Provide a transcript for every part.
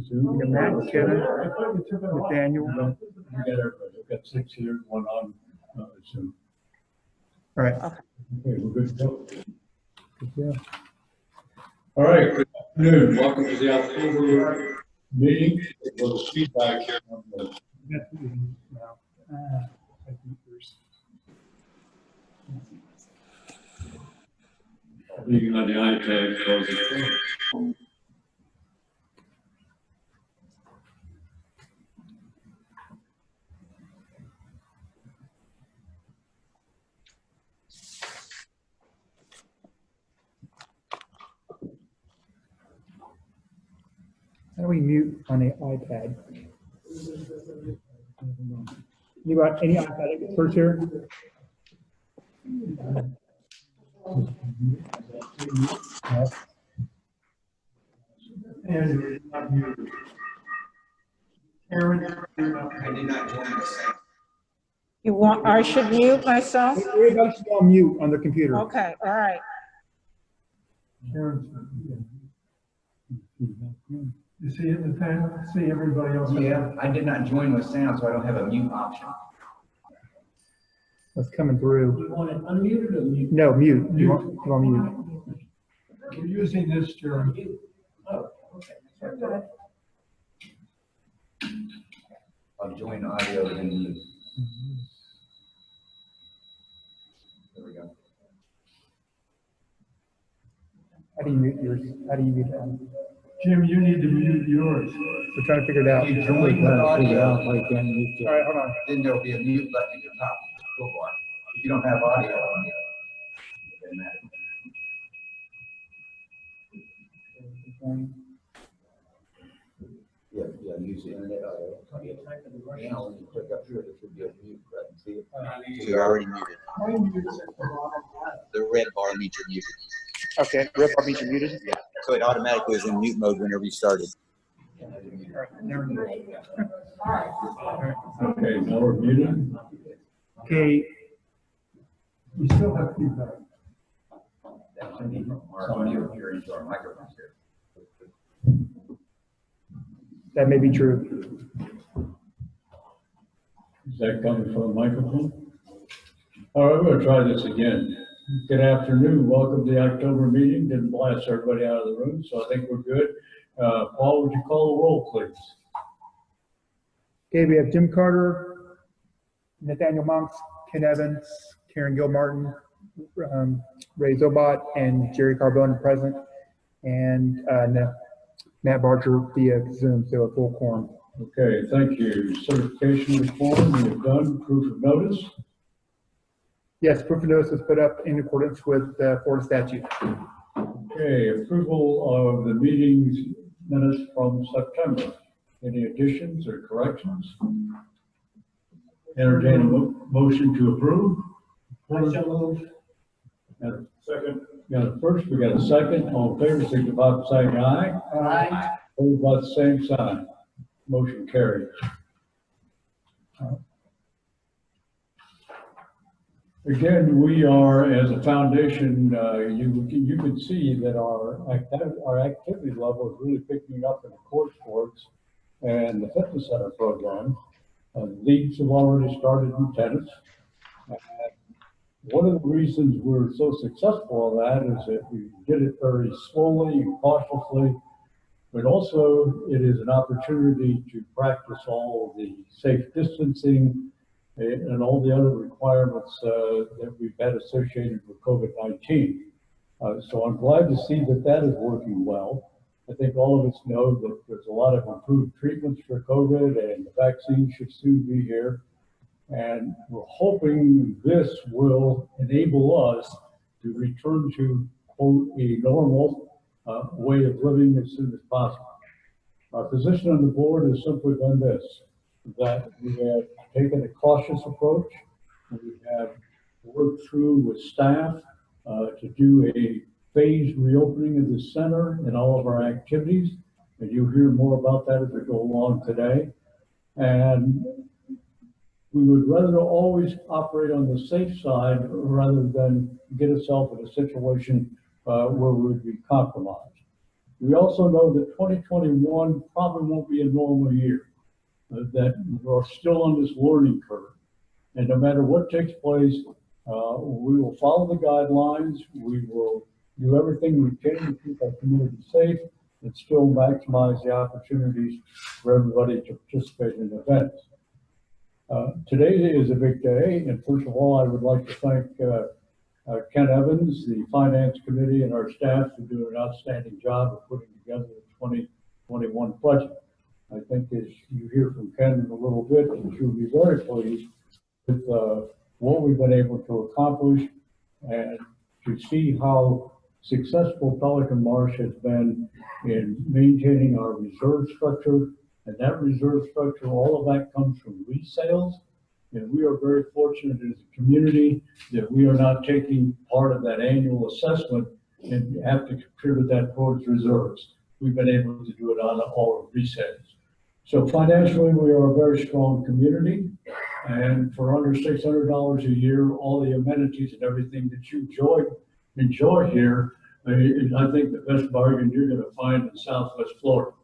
Zoom. We got Matt, Kevin, Nathaniel. We got everybody. We've got 6 here, 1 on Zoom. All right. Okay, we're good to go. Yeah. All right, good afternoon. Welcome to the October meeting. A little feedback here on the meeting on the iPad. Close. How do we mute on the iPad? You got any iPad experts here? And Aaron, I did not join the same. You want, I should mute myself? Everybody should on mute on their computer. Okay, all right. You see it, Nathaniel? See everybody else? Yeah, I did not join with sound, so I don't have a mute option. That's coming through. You want it unmuted or mute? No, mute. You want mute. We're using this during. Oh, okay. I'll join audio and mute. There we go. How do you mute yours? How do you mute that? Jim, you need to mute yours. We're trying to figure it out. You join with audio, All right, hold on. then there'll be a mute button at the top of the toolbar. If you don't have audio on it, it doesn't matter. Yeah, use the internet audio. Now, when you click up here, there should be a mute button. See it? You're already muted. The red bar means you're muted. Okay, Rip, I'll meet you muted. Yeah. So it automatically was in mute mode whenever you started. Okay, now we're muted. Okay, We still have feedback. That should be from our audio here into our microphones here. that may be true. Is that coming from the microphone? All right, we're gonna try this again. Good afternoon. Welcome to the October meeting. Didn't blast everybody out of the room, so I think we're good. Paul, would you call the roll, please? Okay, we have Jim Carter, Nathaniel Monks, Ken Evans, Karen Gilmartin, Ray Zobot, and Jerry Carbone present, and Matt Barger via Zoom, so a full quorum. Okay, thank you. Certification reform, we've done. Proof of notice. Yes, proof of notice was put up in accordance with Florida statute. Okay, approval of the meeting's minutes from September. Any additions or corrections? Entertain a motion to approve. Second. Got a first, we got a second. All in favor, signify by saying aye. Aye. Opposed by the same sign. Motion carries. Again, we are, as a foundation, you can see that our activity level is really picking up in the court sports and the fitness center program. Leagues have already started in tennis. One of the reasons we're so successful at that is that we did it very slowly and cautiously, but also it is an opportunity to practice all the safe distancing and all the other requirements that we've had associated with COVID-19. So I'm glad to see that that is working well. I think all of us know that there's a lot of improved treatments for COVID and the vaccine should soon be here. And we're hoping this will enable us to return to, quote, a normal way of living as soon as possible. Our position on the board has simply been this, that we have taken a cautious approach. We have worked through with staff to do a phased reopening of the center and all of our activities. And you'll hear more about that as we go along today. And we would rather always operate on the safe side rather than get ourselves in a situation where we would be compromised. We also know that 2021 probably won't be a normal year, that we're still on this learning curve. And no matter what takes place, we will follow the guidelines. We will do everything we can to keep our community safe and still maximize the opportunities for everybody to participate in events. Today is a big day, and first of all, I would like to thank Ken Evans, the Finance Committee, and our staff for doing an outstanding job of putting together the 2021 budget. I think as you hear from Ken in a little bit, you'll be very pleased with what we've been able to accomplish and to see how successful Pelican Marsh has been in maintaining our reserve structure. And that reserve structure, all of that comes from resales. And we are very fortunate as a community that we are not taking part of that annual assessment and have to contribute that towards reserves. We've been able to do it on all resales. So financially, we are a very strong community. And for under $600 a year, all the amenities and everything that you enjoy here, I think the best bargain you're going to find in Southwest Florida.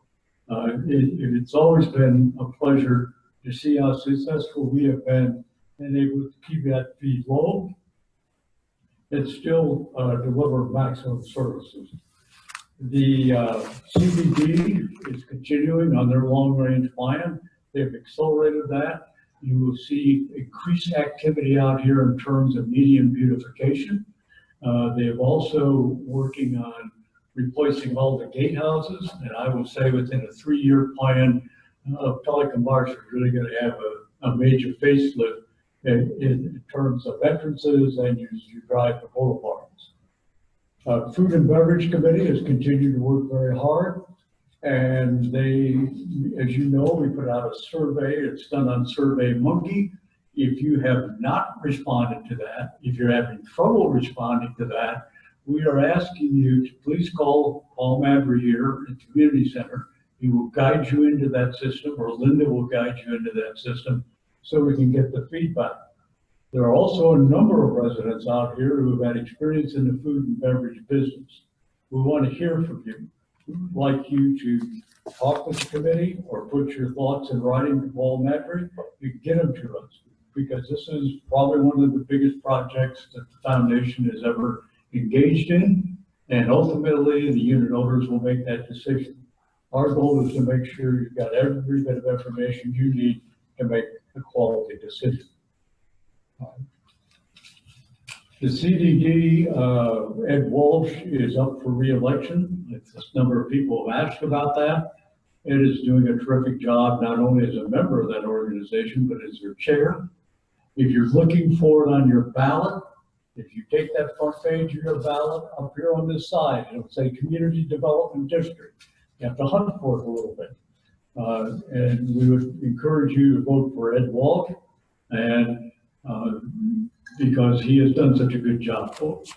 It's always been a pleasure to see how successful we have been and able to keep that fee low and still deliver maximum services. The CBD is continuing on their long-range plan. They've accelerated that. You will see increased activity out here in terms of median beautification. They've also working on replacing all the gatehouses, and I will say within a 3-year plan, Pelican Marsh is really going to have a major facelift in terms of entrances and as you drive the boulevards. Food and Beverage Committee has continued to work very hard, and they, as you know, we put out a survey. It's done on SurveyMonkey. If you have not responded to that, if you're having trouble responding to that, we are asking you to please call Paul Mabry here at the Community Center. He will guide you into that system, or Linda will guide you into that system so we can get the feedback. There are also a number of residents out here who have had experience in the food and beverage business. We want to hear from you. We'd like you to talk with the committee or put your thoughts in writing to Paul Mabry. You get them to us, because this is probably one of the biggest projects that the foundation has ever engaged in, and ultimately the unit owners will make that decision. Our goal is to make sure you've got every bit of information you need to make a quality decision. The CDD, Ed Walsh is up for re-election. This number of people have asked about that. Ed is doing a terrific job, not only as a member of that organization, but as their chair. If you're looking for it on your ballot, if you take that front page of your ballot up here on this side, it'll say Community Development District. You have to hunt for it a little bit. And we would encourage you to vote for Ed Walsh, and because he has done such a good job for us.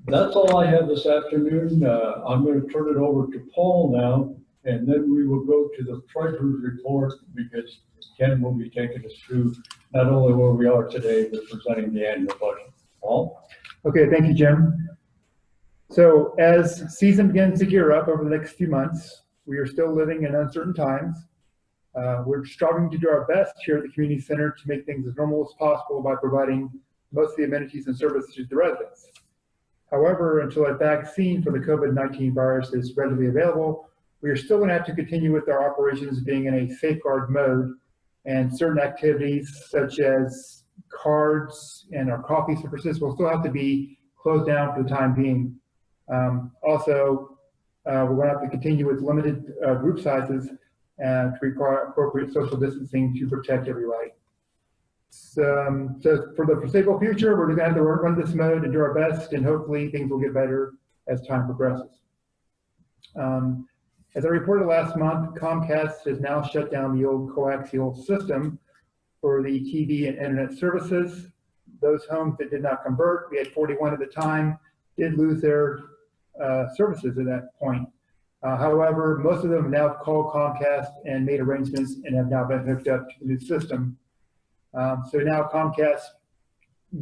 That's all I have this afternoon. I'm going to turn it over to Paul now, and then we will go to the treasurer's report, because Ken will be taking us through not only where we are today, but presenting the annual budget. Paul? Okay, thank you, Jim. So as season begins to gear up over the next few months, we are still living in uncertain times. We're striving to do our best here at the community center to make things as normal as possible by providing most of the amenities and services to the residents. However, until a vaccine for the COVID-19 virus is readily available, we are still going to have to continue with our operations being in a safeguard mode, and certain activities such as cards and our coffee services will still have to be closed down for the time being. Also, we're going to have to continue with limited group sizes and to require appropriate social distancing to protect everybody. So for the foreseeable future, we're going to have to run this mode and do our best, and hopefully things will get better as time progresses. As I reported last month, Comcast has now shut down the old coaxial system for the TV and internet services. Those homes that did not convert, we had 41 at the time, did lose their services at that point. However, most of them have now called Comcast and made arrangements and have now been hooked up to the new system. So now Comcast's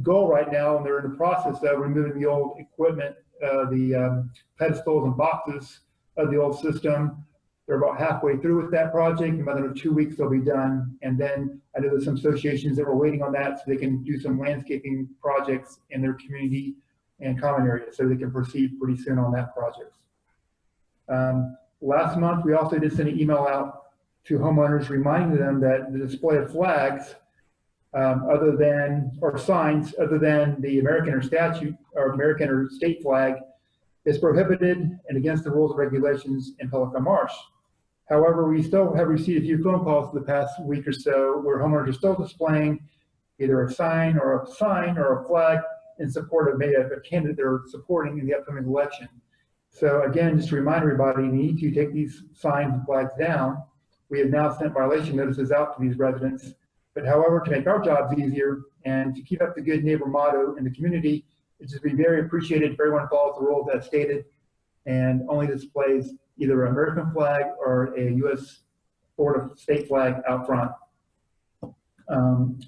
goal right now, and they're in the process of removing the old equipment, the pedestals and boxes of the old system. They're about halfway through with that project. In another 2 weeks, they'll be done. And then I know there's some associations that were waiting on that so they can do some landscaping projects in their community and common areas, so they can proceed pretty soon on that project. Last month, we also did send an email out to homeowners reminding them that the display of flags other than, or signs other than the American or statute or American or state flag is prohibited and against the rules and regulations in Pelican Marsh. However, we still have received a few phone calls for the past week or so where homeowners are still displaying either a sign or a flag in support of maybe a candidate they're supporting in the upcoming election. So again, just to remind everybody, you need to take these signs and flags down. We have now sent violation notices out to these residents. But however, to make our jobs easier and to keep up the good neighbor motto in the community, it's just be very appreciated if everyone follows the rules as stated and only displays either an American flag or a U.S. or state flag out front.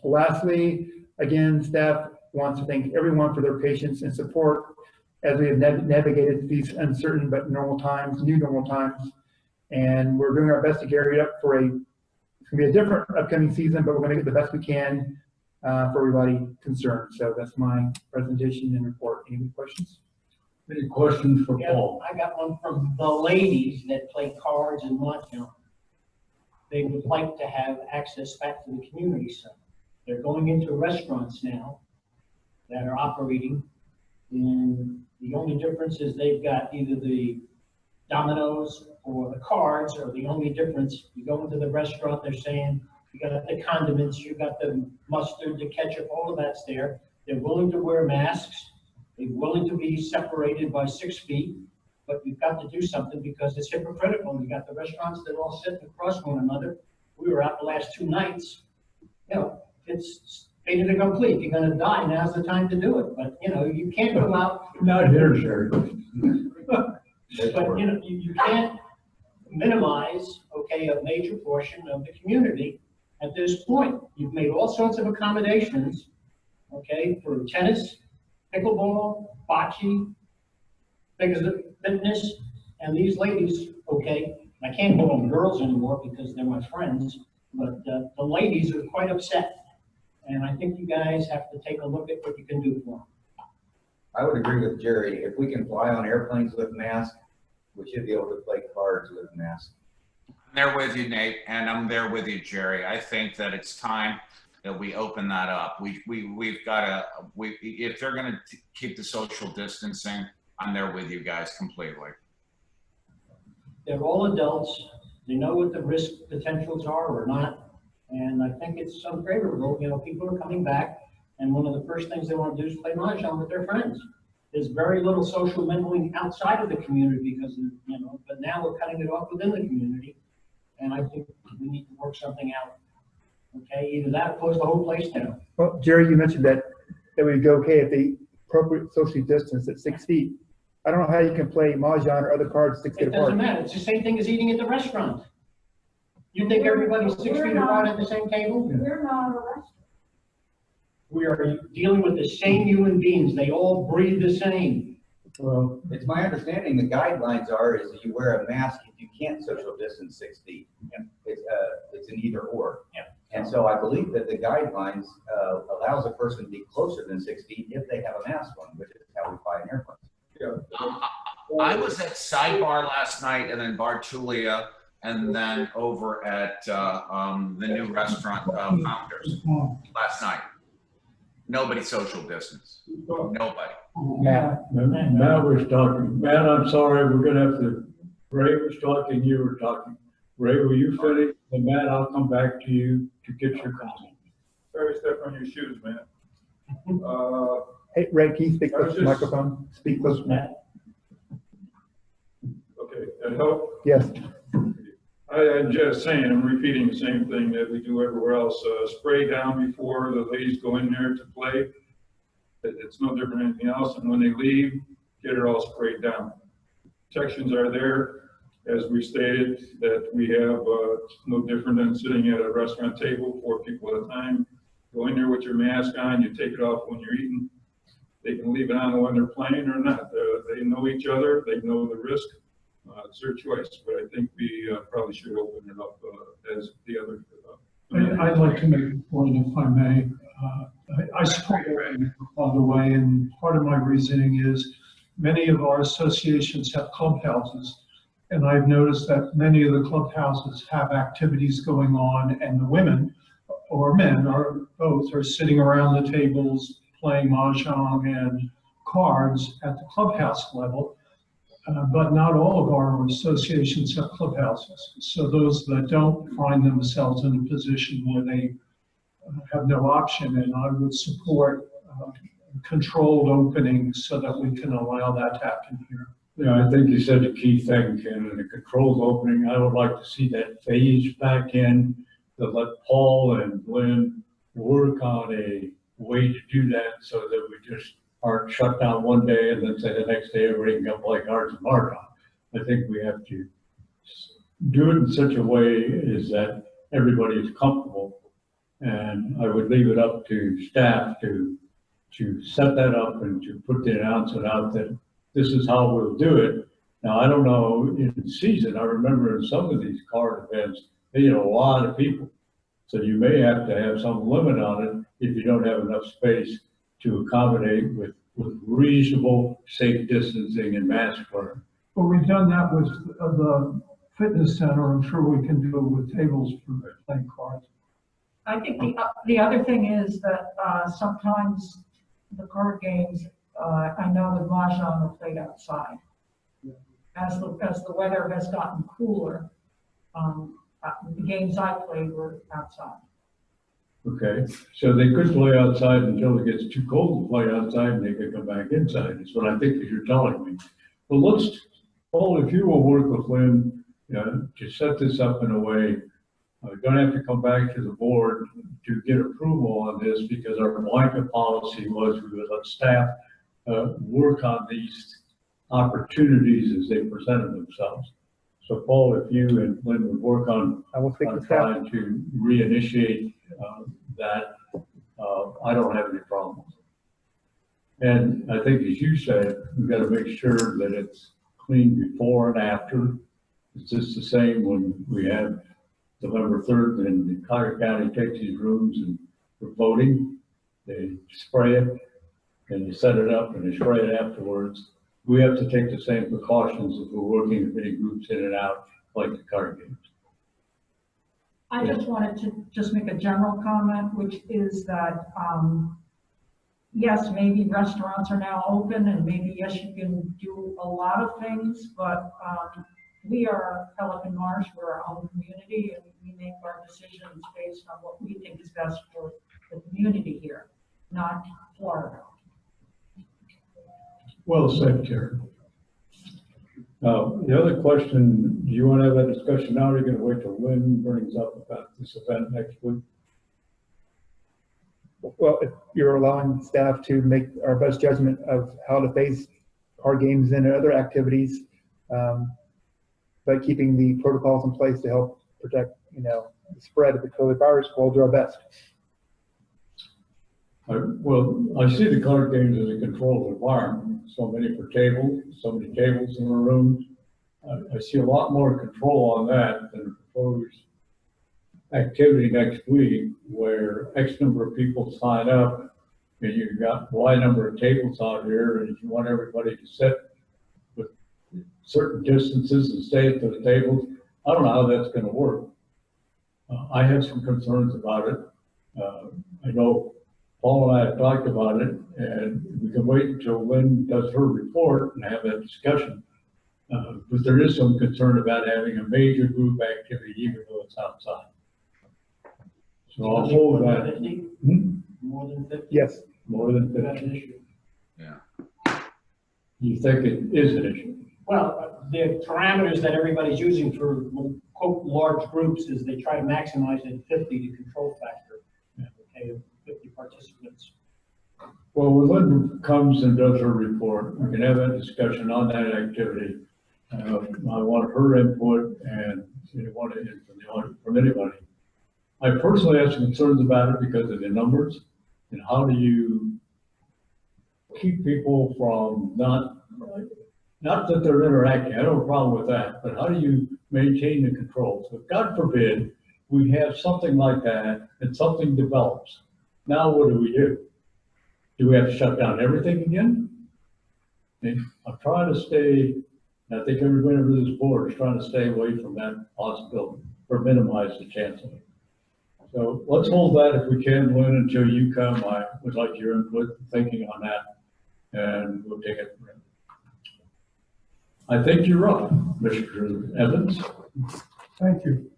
Lastly, again, staff wants to thank everyone for their patience and support as we have navigated these uncertain but normal times, new normal times. And we're doing our best to carry it up for it's gonna be a different upcoming season, but we're gonna get the best we can for everybody concerned. So that's my presentation and report. Any questions? Any questions for Yeah, Paul? I got one from the ladies that play cards in Montgomery. They would like to have access back to the community center. They're going into restaurants now that are operating, and the only difference is they've got either the dominoes or the cards, or the only difference, you go into the restaurant, they're saying, you got the condiments, you got the mustard, the ketchup, all of that's there. They're willing to wear masks. They're willing to be separated by 6 feet, but you've got to do something because it's hypocritical. You got the restaurants that all sit across one another. We were out the last 2 nights. You know, it's faded to complete. You're gonna die, now's the time to do it. But, you know, you can't go out. Not here, Sherry. But, you know, you can't minimize, okay, a major portion of the community at this point. You've made all sorts of accommodations, okay, for tennis, pickleball, bocce, fitness, and these ladies, okay, I can't call them girls anymore because they're my friends, but the ladies are quite upset. And I think you guys have to take a look at what you can do for them. I would agree with Jerry. If we can fly on airplanes with masks, we should be able to play cards with masks. I'm there with you, Nate, and I'm there with you, Jerry. I think that it's time that we open that up. We've got to, if they're going to keep the social distancing, I'm there with you guys completely. They're all adults. They know what the risk potentials are or not. And I think it's unfavorable. You know, people are coming back, and one of the first things they want to do is play mahjong with their friends. There's very little social mingling outside of the community because, you know, but now we're cutting it off within the community. And I think we need to work something out. Okay, either that or close the whole place down. Well, Jerry, you mentioned that it would go okay if they appropriate socially distance at 6 feet. I don't know how you can play mahjong or other cards 6 feet It doesn't apart. matter. It's the same thing as eating at the restaurant. You think everybody's 6 feet apart at the same table? We're not a restaurant. We are dealing with the same human beings. They all breathe the same. Well, It's my understanding the guidelines are is that you wear a mask if you can't social distance 6 feet. It's an either or. Yeah. And so I believe that the guidelines allows a person to be closer than 6 feet if they have a mask on, which is how we fly in airplanes. I was at Sidebar last night, and then Bartulia, and then over at the new restaurant Founders last night. Nobody social distance. Nobody. Matt, Matt was talking. Matt, I'm sorry, we're gonna have to, Ray was talking, you were talking. Ray, will you finish? And Matt, I'll come back to you to get your comment. Sorry, step on your shoes, man. hey, Ray, can you speak I was close to the just- microphone? Speak close to Matt. Okay, that help? Yes. I'm just saying, I'm repeating the same thing that we do everywhere else. Spray down before the ladies go in there to play. It's no different than anything else. And when they leave, get it all sprayed down. Protections are there, as we stated, that we have no different than sitting at a restaurant table, 4 people at a time. Go in there with your mask on, you take it off when you're eating. They can leave it on when they're playing or not. They know each other, they know the risk. It's their choice, but I think we probably should open it up as the other. I'd like to make a point, if I may. I support it, by the way, and part of my reasoning is many of our associations have clubhouses. And I've noticed that many of the clubhouses have activities going on, and the women or men or both are sitting around the tables playing mahjong and cards at the clubhouse level. But not all of our associations have clubhouses. So those that don't find themselves in a position where they have no option, and I would support controlled openings so that we can allow that to happen here. Yeah, I think you said the key thing, Ken, in the controlled opening. I would like to see that phase back in to let Paul and Glenn work on a way to do that so that we just aren't shut down one day and then say the next day everybody can go play cards and mahjong. I think we have to do it in such a way is that everybody is comfortable. And I would leave it up to staff to set that up and to put the announcement out that this is how we'll do it. Now, I don't know, in season, I remember in some of these card events, they had a lot of people. So you may have to have some limit on it if you don't have enough space to accommodate with reasonable safe distancing and mask wearing. Well, we've done that with the fitness center. I'm sure we can do it with tables for playing cards. I think the other thing is that sometimes the card games, I know the mahjong are played outside. As the weather has gotten cooler, the games I played were outside. Okay, so they could play outside until it gets too cold to play outside and they could come back inside, is what I think that you're telling me. Well, Paul, if you will work with Lynn, to set this up in a way, we're gonna have to come back to the board to get approval on this because our blanket policy was we would let staff work on these opportunities as they presented themselves. So Paul, if you and Lynn would work on trying to reinitiate that, I don't have any problems. And I think, as you said, we've got to make sure that it's clean before and after. It's just the same when we have November 3rd and the Collier County takes these rooms and for voting, they spray it and you set it up and they spray it afterwards. We have to take the same precautions if we're working with many groups in and out like the card games. I just wanted to just make a general comment, which is that, yes, maybe restaurants are now open and maybe, yes, you can do a lot of things, but we are Pelican Marsh, we're our own community, and we make our decisions based on what we think is best for the community here, not Florida. Well said, Terry. The other question, do you want to have that discussion now, or are you going to wait till Lynn brings up about this event next week? Well, if you're allowing staff to make our best judgment of how to face card games and other activities, but keeping the protocols in place to help protect, the spread of the COVID virus, we'll do our best. Well, I see the card games as a controlled environment. So many per table, so many tables in a room. I see a lot more control on that than the proposed activity next week where X number of people sign up and you've got Y number of tables out here and you want everybody to sit with certain distances and stay at those tables. I don't know how that's going to work. I have some concerns about it. I know Paul and I have talked about it, and we can wait until Lynn does her report and have that discussion. But there is some concern about having a major group activity, even though it's outside. So I'll hold that. More than 50? Yes. More than That's 50. an issue. Yeah. You think it is an issue? Well, the parameters that everybody's using for, quote, large groups is they try to maximize it at 50 to control factor. Okay, 50 participants. Well, when Lynn comes and does her report, we can have that discussion on that activity. I want her input and from anybody. I personally have some concerns about it because of the numbers and how do you keep people from not, not that they're interacting, I don't have a problem with that, but how do you maintain the control? So God forbid, we have something like that and something develops. Now what do? Do we have to shut down everything again? I'm trying to stay, and I think everybody over this board is trying to stay away from that possibility or minimize the chance of it. So let's hold that if we can, Lynn, until you come. I would like your input, thinking on that, and we'll take it from there. I think you're up, Mr. Evans. Thank you.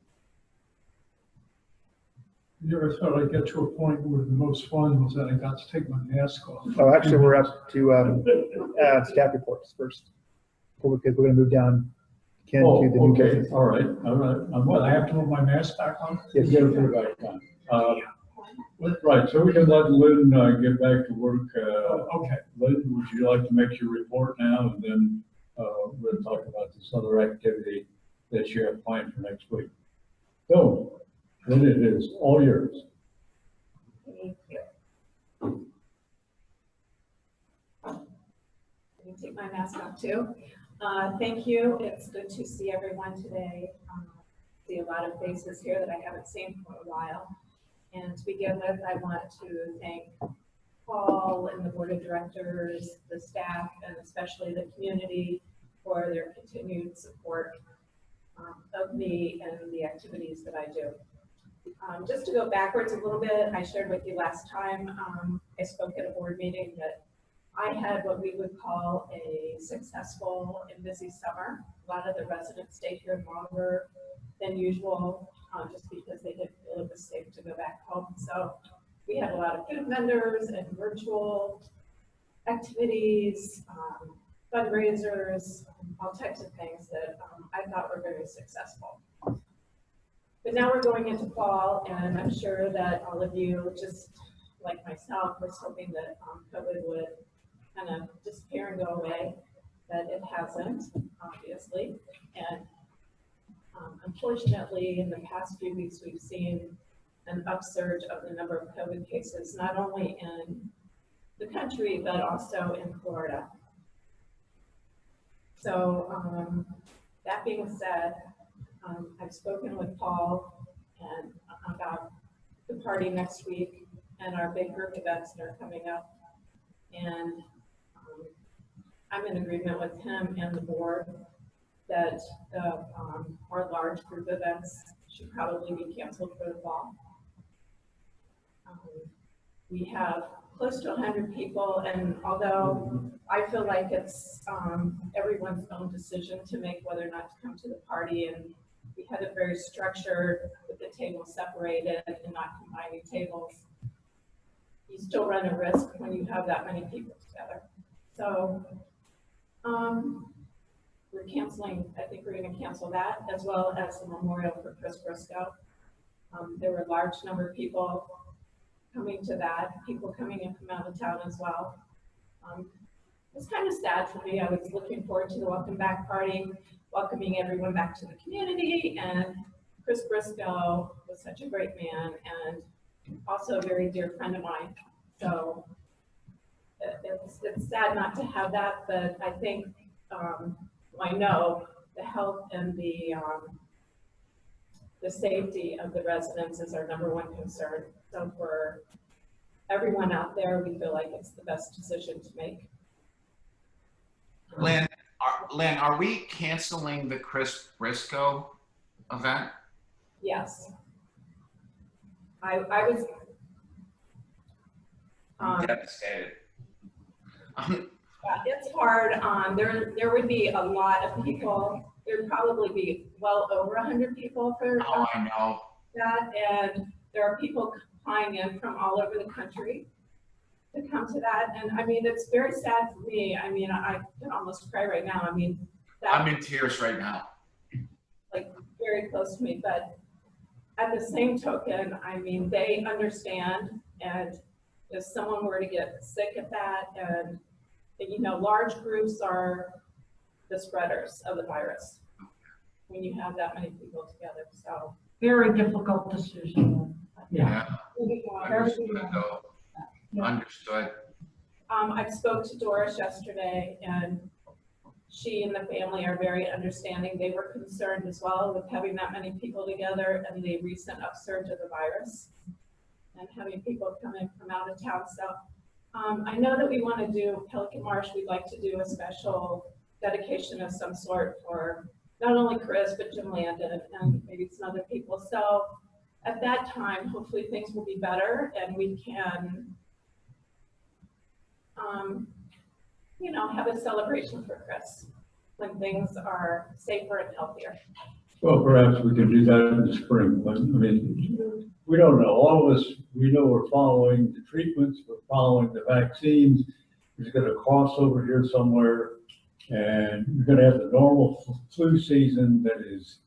You ever thought I'd get to a point where the most fun was that I got to take my mask off? Oh, actually, we're up to staff reports first, because we're going to move down, Ken, to the new Okay, business. all right. Well, I have to put my mask back on? Yes, You gotta put it back on. Right, so we can let Lynn get back to work. Okay. Lynn, would you like to make your report now, and then we'll talk about this other activity that you have planned for next week? So, Lynn, it is all yours. Thank you. Let me take my mask off too. Thank you. It's good to see everyone today. See a lot of faces here that I haven't seen for a while. And to begin with, I want to thank Paul and the board of directors, the staff, and especially the community for their continued support of me and the activities that I do. Just to go backwards a little bit, I shared with you last time, I spoke at a board meeting that I had what we would call a successful and busy summer. A lot of the residents stayed here longer than usual, just because they didn't feel it was safe to go back home. So we had a lot of food vendors and virtual activities, fundraisers, all types of things that I thought were very successful. But now we're going into fall, and I'm sure that all of you, just like myself, was hoping that COVID would kind of disappear and go away, but it hasn't, obviously. And unfortunately, in the past few weeks, we've seen an upsurge of the number of COVID cases, not only in the country, but also in Florida. So that being said, I've spoken with Paul and about the party next week and our big group events that are coming up. And I'm in agreement with him and the board that our large group events should probably be canceled for the fall. We have close to 100 people, and although I feel like it's everyone's own decision to make whether or not to come to the party, and we had it very structured with the tables separated and not combining tables, you still run a risk when you have that many people together. So we're canceling, I think we're going to cancel that, as well as the memorial for Chris Briscoe. There were a large number of people coming to that, people coming in from out of town as well. It's kind of sad for me. I was looking forward to the welcome back party, welcoming everyone back to the community, and Chris Briscoe was such a great man and also a very dear friend of mine. So it's sad not to have that, but I think I know the health and the safety of the residents is our number one concern. So for everyone out there, we feel like it's the best decision to make. Lynn, are we canceling the Chris Briscoe event? Yes. I was devastated. it's hard. There would be a lot of people. There'd probably be well over 100 people for I know that, and there are people flying in from all over the country to come to that. And I mean, it's very sad for me. I mean, I can almost cry right now. I mean, I'm in tears right now. Like very close to me, but at the same token, I mean, they understand, and if someone were to get sick at that, and you know, large groups are the spreaders of the virus when you have that many people together. So Very difficult decision. Yeah. Very Understood, though. Understood. I spoke to Doris yesterday, and she and the family are very understanding. They were concerned as well with having that many people together and the recent upsurge of the virus and having people come in from out of town. So I know that we want to do Pelican Marsh. We'd like to do a special dedication of some sort for not only Chris, but Jim Landon and maybe some other people. So at that time, hopefully things will be better and we can, you know, have a celebration for Chris when things are safer and healthier. Well, perhaps we could do that in the spring, but I mean, we don't know. All of us, we know we're following the treatments, we're following the vaccines. There's gonna cross over here somewhere, and you're gonna have the normal flu season that is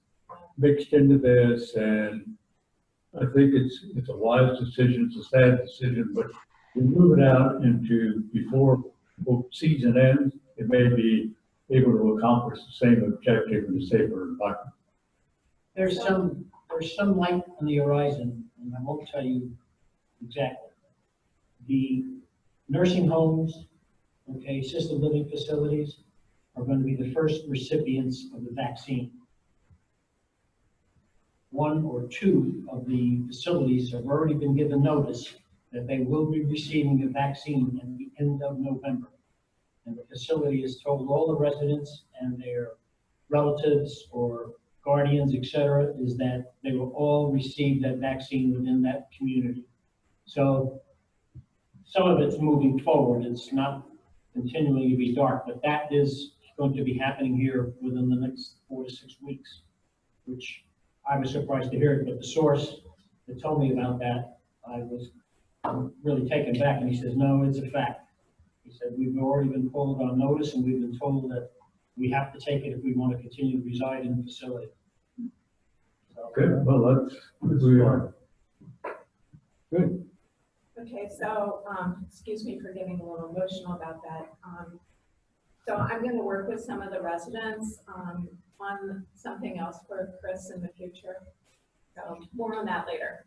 mixed into this, and I think it's a wise decision, it's a sad decision, but we move it out into before season ends, it may be able to accomplish the same objective in a safer environment. There's some light on the horizon, and I won't tell you exactly. The nursing homes, okay, assisted living facilities are going to be the first recipients of the vaccine. One or two of the facilities have already been given notice that they will be receiving the vaccine at the end of November. And the facility has told all the residents and their relatives or guardians, et cetera, is that they will all receive that vaccine within that community. So some of it's moving forward. It's not continuing to be dark, but that is going to be happening here within the next 4 to 6 weeks, which I was surprised to hear it, but the source that told me about that, I was really taken back, and he says, no, it's a fact. He said, we've already been called on notice, and we've been told that we have to take it if we want to continue to reside in the facility. So, Good, well, that's, we are. Good. Okay, so, excuse me for getting a little emotional about that. So I'm going to work with some of the residents on something else for Chris in the future. So more on that later.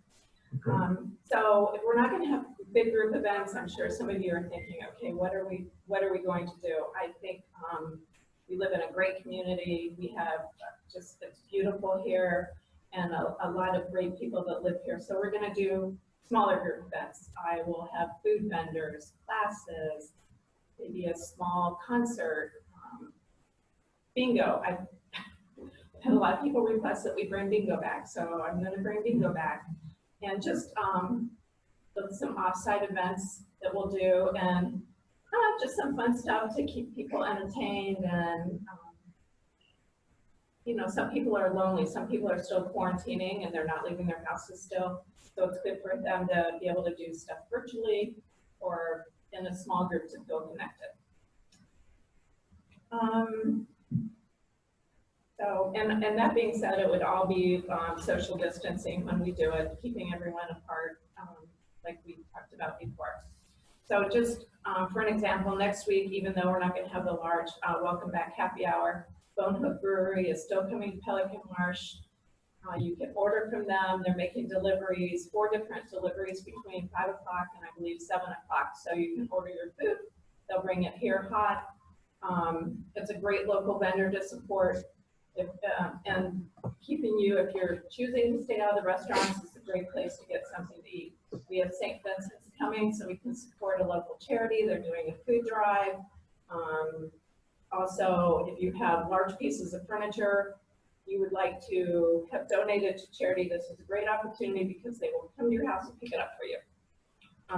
Okay. So if we're not going to have big group events, I'm sure some of you are thinking, okay, what are we going to do? I think we live in a great community. We have just, it's beautiful here and a lot of great people that live here. So we're going to do smaller group events. I will have food vendors, classes, maybe a small concert, bingo. I've had a lot of people request that we bring bingo back, so I'm going to bring bingo back. And just some off-site events that we'll do, and just some fun stuff to keep people entertained. And you know, some people are lonely. Some people are still quarantining and they're not leaving their houses still. So it's good for them to be able to do stuff virtually or in a small group to feel connected. So, and that being said, it would all be social distancing when we do it, keeping everyone apart, like we talked about before. So just for an example, next week, even though we're not going to have the large welcome back happy hour, Bonehook Brewery is still coming to Pelican Marsh. You can order from them. They're making deliveries, 4 different deliveries between 5 o'clock and I believe 7 o'clock. So you can order your food. They'll bring it here hot. It's a great local vendor to support. And keeping you, if you're choosing to stay out of the restaurants, it's a great place to get something to eat. We have St. Vincent's coming, so we can support a local charity. They're doing a food drive. Also, if you have large pieces of furniture you would like to have donated to charity, this is a great opportunity because they will come to your house and pick it up for you.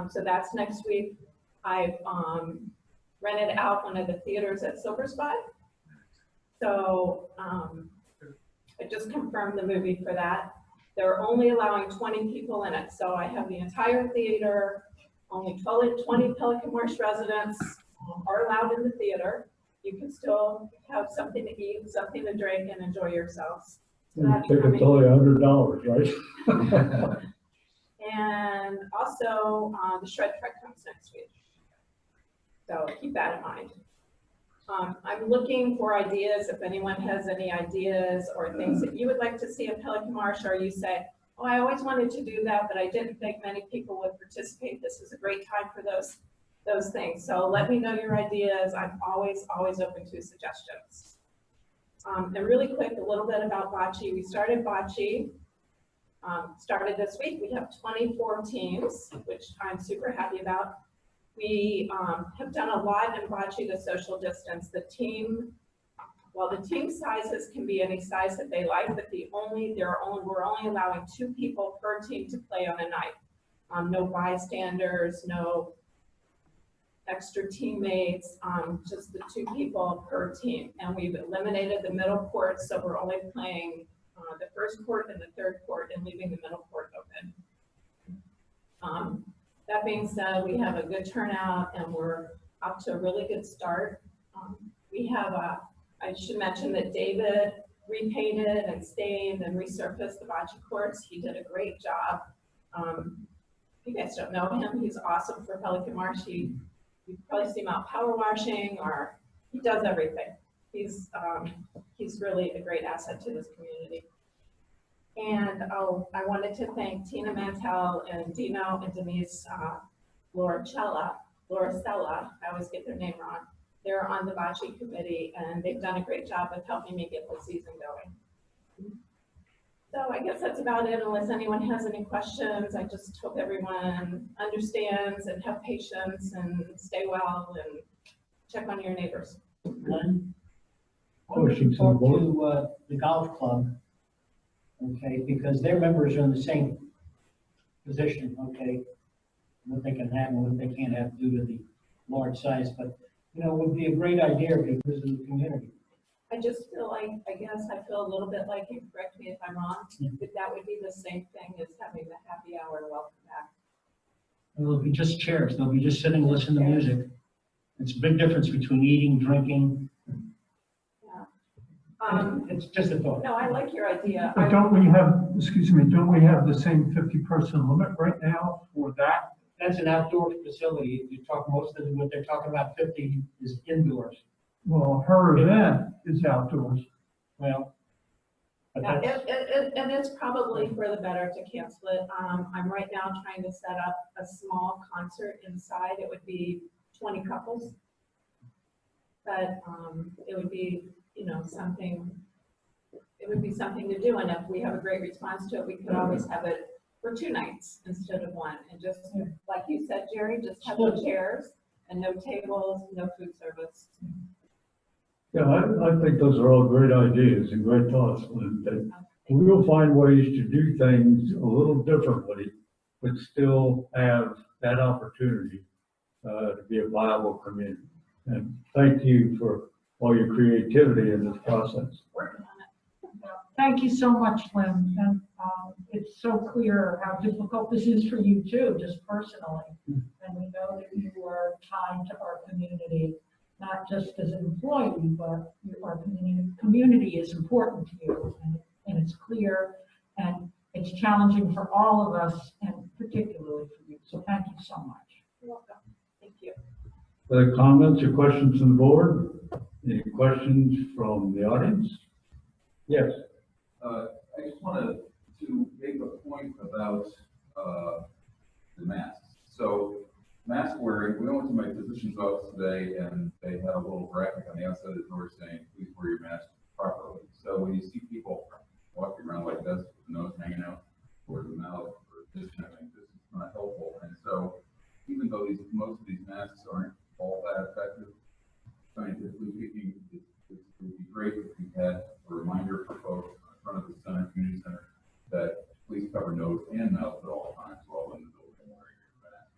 So that's next week. I've rented out one of the theaters at Silver Spot. So I just confirmed the movie for that. They're only allowing 20 people in it. So I have the entire theater, only 20 Pelican Marsh residents are allowed in the theater. You can still have something to eat, something to drink, and enjoy yourselves. So Tickets only $100, right? And also, the shred truck comes next week. So keep that in mind. I'm looking for ideas. If anyone has any ideas or things that you would like to see at Pelican Marsh, or you say, oh, I always wanted to do that, but I didn't think many people would participate. This is a great time for those. those things. So let me know your ideas. I'm always open to suggestions. And really quick, a little bit about bocce. We started bocce, started this week. We have 24 teams, which I'm super happy about. We have done a lot in bocce to social distance. The team sizes can be any size that they like, but we're only allowing 2 people per team to play on a night. No bystanders, no extra teammates, just the 2 people per team. And we've eliminated the middle court, so we're only playing the first court and the third court and leaving the middle court open. That being said, we have a good turnout and we're up to a really good start. We have I should mention that David repainted and stained and resurfaced the bocce courts. He did a great job. If you guys don't know him, he's awesome for Pelican Marsh. You probably see him out power washing, or he does everything. He's really a great asset to this community. And I wanted to thank Tina Mantel and Dino and Denise Loricella, I always get their name wrong. They're on the bocce committee and they've done a great job of helping me get the season going. So I guess that's about it, unless anyone has any questions. I just hope everyone understands and have patience and stay well and check on your neighbors. Glenn? Questions Talk on the board? to the golf club, okay, because their members are in the same position, okay? What they can have and what they can't have due to the large size, but, you know, it would be a great idea because of the community. I just feel like, I feel a little bit like, and correct me if I'm wrong, that that would be the same thing as having the happy hour welcome back. It'll be just chairs, they'll be just sitting and listening to music. It's a big difference between eating, drinking. It's just a thought. No, I like your idea. But don't we have the same 50-person limit right now for that? That's an outdoor facility. You talk, most of what they're talking about 50 is indoors. Well, her event is outdoors. Well, but Yeah, that's, and it's probably for the better to cancel it. I'm right now trying to set up a small concert inside. It would be 20 couples. But it would be, you know, something to do. And if we have a great response to it, we could always have it for 2 nights instead of 1. And just, like you said, Jerry, just have the chairs and no tables, no food service. Yeah, I think those are all great ideas and great thoughts, and we will find ways to do things a little differently, but still have that opportunity to be a viable community. And thank you for all your creativity in this process. Working on it. Thank you so much, Lynn. And it's so clear how difficult this is for you too, just personally. And we know that you are tied to our community, not just as an employee, but our community is important to you. And it's clear and it's challenging for all of us and particularly for you. So thank you so much. You're welcome. Thank you. Other comments or questions from the board? Any questions from the audience? Yes. I just wanted to make a point about the masks. So mask wearing, we went to my physician's office today and they had a little graphic on the outside of the door saying, please wear your mask properly. So when you see people walking around like this, with the nose hanging out or the mouth or this kind of thing, this is not helpful. And so even though most of these masks aren't all that effective, scientifically speaking, it would be great if we had a reminder for folks in front of the center, community center, that please cover nose and mouth at all times while in the building wearing your mask.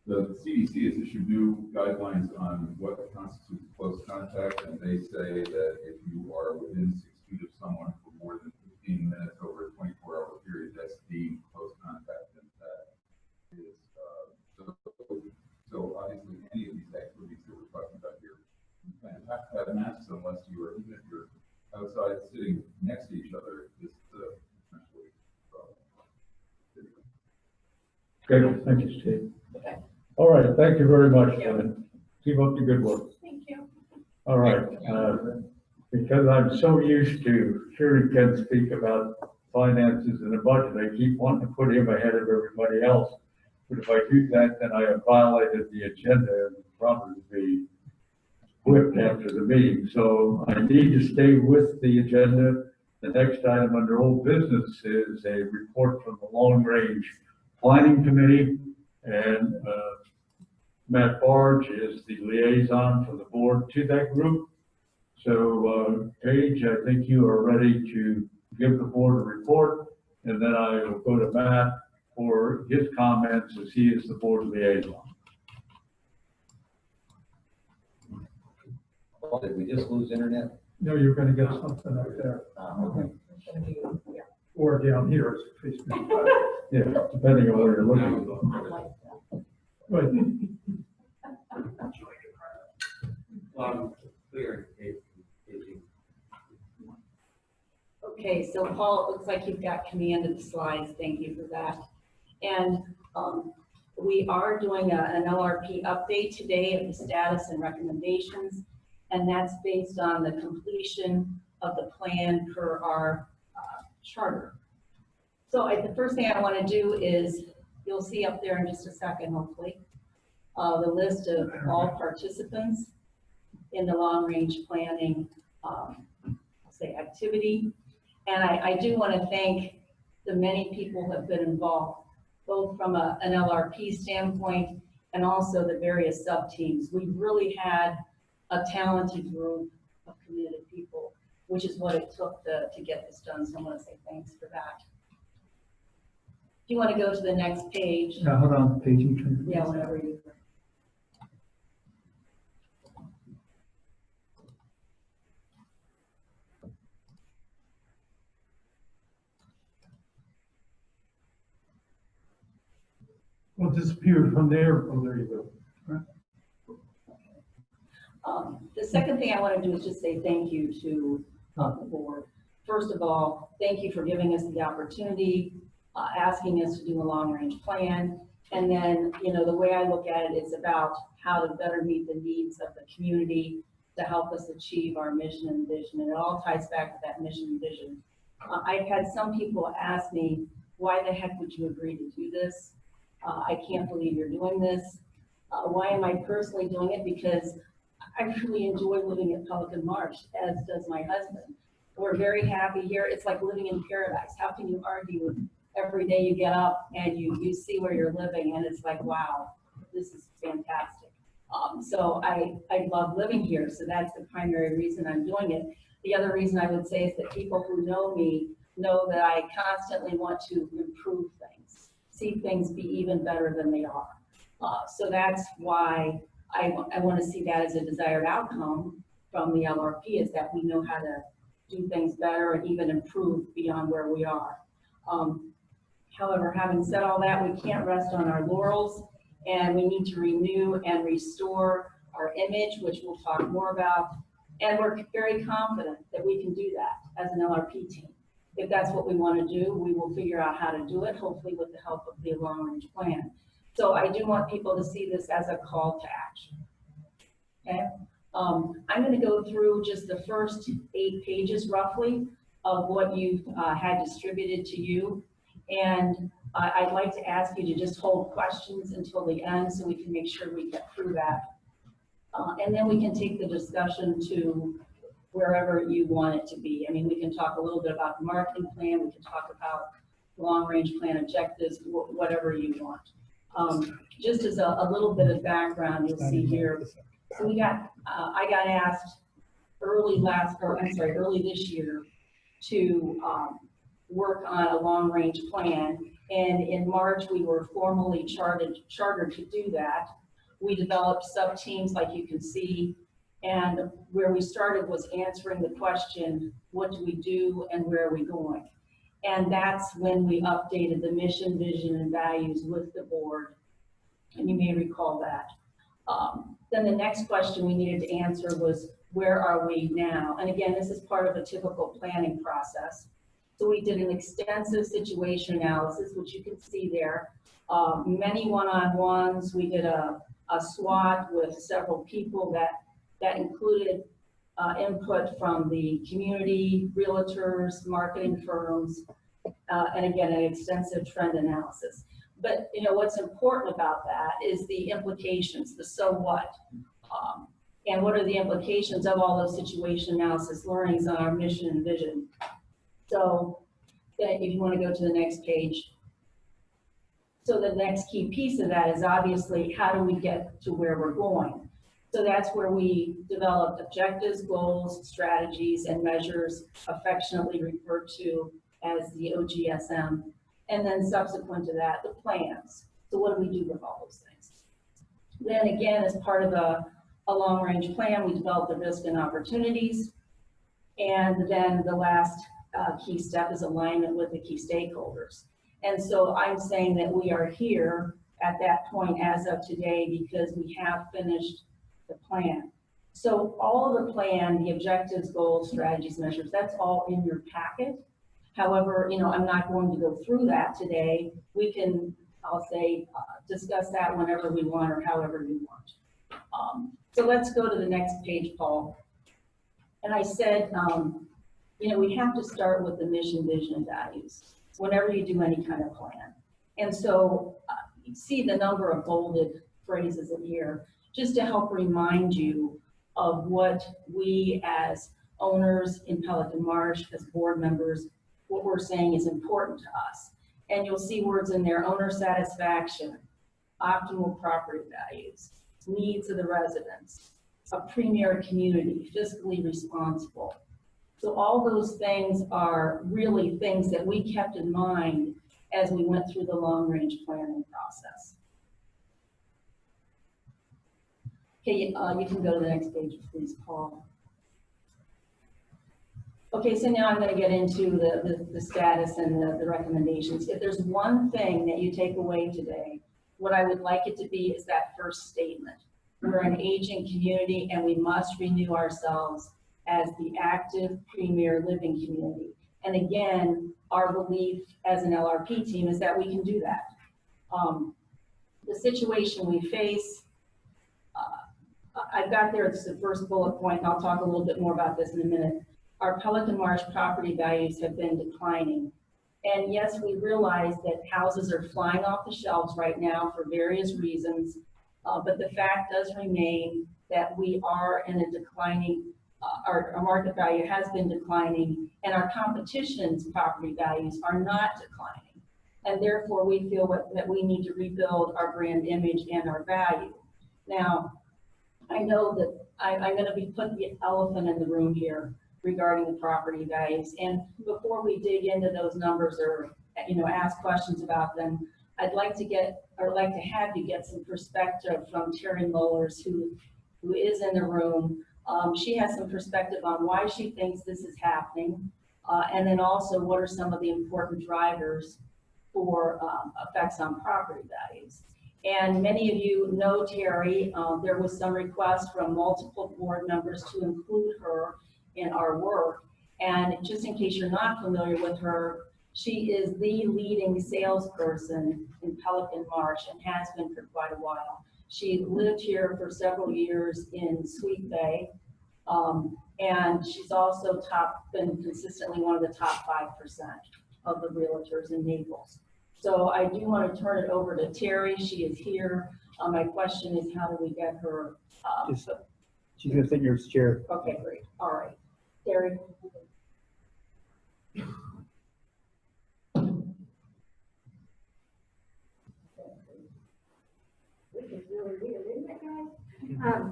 The CDC has issued new guidelines on what constitutes close contact, and they say that if you are within 6 feet of someone for more than 15 minutes over a 24-hour period, that's deemed close contact, and that is so obviously any of these activities that we're talking about here, you kind of have to have masks unless you are, even if you're outside sitting next to each other, this is essentially Great, thank you, Steve. Okay. All right, thank you very much, Kevin. Keep up the good work. Thank you. All right, because I'm so used to hearing Ken speak about finances and the budget, I keep wanting to put him ahead of everybody else. But if I do that, then I have violated the agenda and probably be whipped after the meeting. So I need to stay with the agenda. The next item under old business is a report from the Long Range Planning Committee. And Matt Barge is the liaison for the board to that group. So Paige, I think you are ready to give the board a report. And then I will go to Matt for his comments as he is the board liaison. Did we just lose internet? No, you're gonna get something up there, Okay. or down here as a Facebook. Yeah, depending on where you're looking. But Okay, so Paul, it looks like you've got command of the slides. Thank you for that. And we are doing an LRP update today of the status and recommendations, and that's based on the completion of the plan per our charter. So the first thing I want to do is, you'll see up there in just a second, hopefully, the list of all participants in the long-range planning, say, activity. And I do want to thank the many people who have been involved, both from an LRP standpoint and also the various sub-teams. We really had a talented group of committed people, which is what it took to get this done. So I want to say thanks for that. If you want to go to the next page. Yeah, hold on, page. Yeah, whenever you. well, disappeared from there. Oh, there you go. The second thing I want to do is just say thank you to the board. First of all, thank you for giving us the opportunity, asking us to do a long-range plan. And then, you know, the way I look at it is about how to better meet the needs of the community to help us achieve our mission and vision. And it all ties back to that mission and vision. I've had some people ask me, why the heck would you agree to do this? I can't believe you're doing this. Why am I personally doing it? Because I really enjoy living at Pelican Marsh, as does my husband. We're very happy here. It's like living in paradise. How can you argue? Every day you get up and you see where you're living, and it's like, wow, this is fantastic. So I love living here. So that's the primary reason I'm doing it. The other reason I would say is that people who know me know that I constantly want to improve things, see things be even better than they are. So that's why I want to see that as a desired outcome from the LRP, is that we know how to do things better and even improve beyond where we are. However, having said all that, we can't rest on our laurels, and we need to renew and restore our image, which we'll talk more about. And we're very confident that we can do that as an LRP team. If that's what we want to do, we will figure out how to do it, hopefully with the help of the long-range plan. So I do want people to see this as a call to action. Okay, I'm going to go through just the first 8 pages roughly of what you've had distributed to you. And I'd like to ask you to just hold questions until the end so we can make sure we get through that. And then we can take the discussion to wherever you want it to be. I mean, we can talk a little bit about the marketing plan, we can talk about long-range plan objectives, whatever you want. Just as a little bit of background, you'll see here. So we got, I got asked early this year to work on a long-range plan. And in March, we were formally chartered to do that. We developed sub-teams like you can see. And where we started was answering the question, what do we do and where are we going? And that's when we updated the mission, vision, and values with the board. And you may recall that. Then the next question we needed to answer was, where are we now? And again, this is part of a typical planning process. So we did an extensive situation analysis, which you can see there. Many one-on-ones. We did a SWOT with several people that included input from the community, realtors, marketing firms, and again, an extensive trend analysis. But, you know, what's important about that is the implications, the so what. And what are the implications of all those situation analysis learnings on our mission and vision. So if you want to go to the next page. So the next key piece of that is obviously how do we get to where we're going? So that's where we developed objectives, goals, strategies, and measures affectionately referred to as the OGSM. And then subsequent to that, the plans. So what do we do with all those things? Then again, as part of a long-range plan, we developed the risk and opportunities. And then the last key step is alignment with the key stakeholders. And so I'm saying that we are here at that point as of today because we have finished the plan. So all of the plan, the objectives, goals, strategies, measures, that's all in your packet. However, you know, I'm not going to go through that today. We can, I'll say, discuss that whenever we want or however you want. So let's go to the next page, Paul. And I said, you know, we have to start with the mission, vision, and values whenever you do any kind of plan. And so you see the number of bolded phrases in here just to help remind you of what we as owners in Pelican Marsh, as board members, what we're saying is important to us. And you'll see words in there: owner satisfaction, optimal property values, needs of the residents, a premier community, fiscally responsible. So all those things are really things that we kept in mind as we went through the long-range planning process. Okay, you can go to the next page, please, Paul. Okay, so now I'm going to get into the status and the recommendations. If there's one thing that you take away today, what I would like it to be is that first statement. We're an aging community and we must renew ourselves as the active premier living community. And again, our belief as an LRP team is that we can do that. The situation we face, I've got there, it's the first bullet point, and I'll talk a little bit more about this in a minute. Our Pelican Marsh property values have been declining. And yes, we realize that houses are flying off the shelves right now for various reasons, but the fact does remain that we are in a declining, our market value has been declining, and our competition's property values are not declining. And therefore, we feel that we need to rebuild our brand image and our value. Now, I know that I'm going to be putting the elephant in the room here regarding the property values. And before we dig into those numbers or, you know, ask questions about them, I'd like to have you get some perspective from Terry Mollers, who is in the room. She has some perspective on why she thinks this is happening, and then also what are some of the important drivers for effects on property values. And many of you know Terry. There was some request from multiple board members to include her in our work. And just in case you're not familiar with her, she is the leading salesperson in Pelican Marsh and has been for quite a while. She lived here for several years in Sweet Bay, and she's also been consistently one of the top 5% of the realtors in Naples. So I do want to turn it over to Terry. She is here. My question is, how do we get her? She's going to sit in your chair. Okay, great. All right. Terry. This is really weird, isn't it, guys?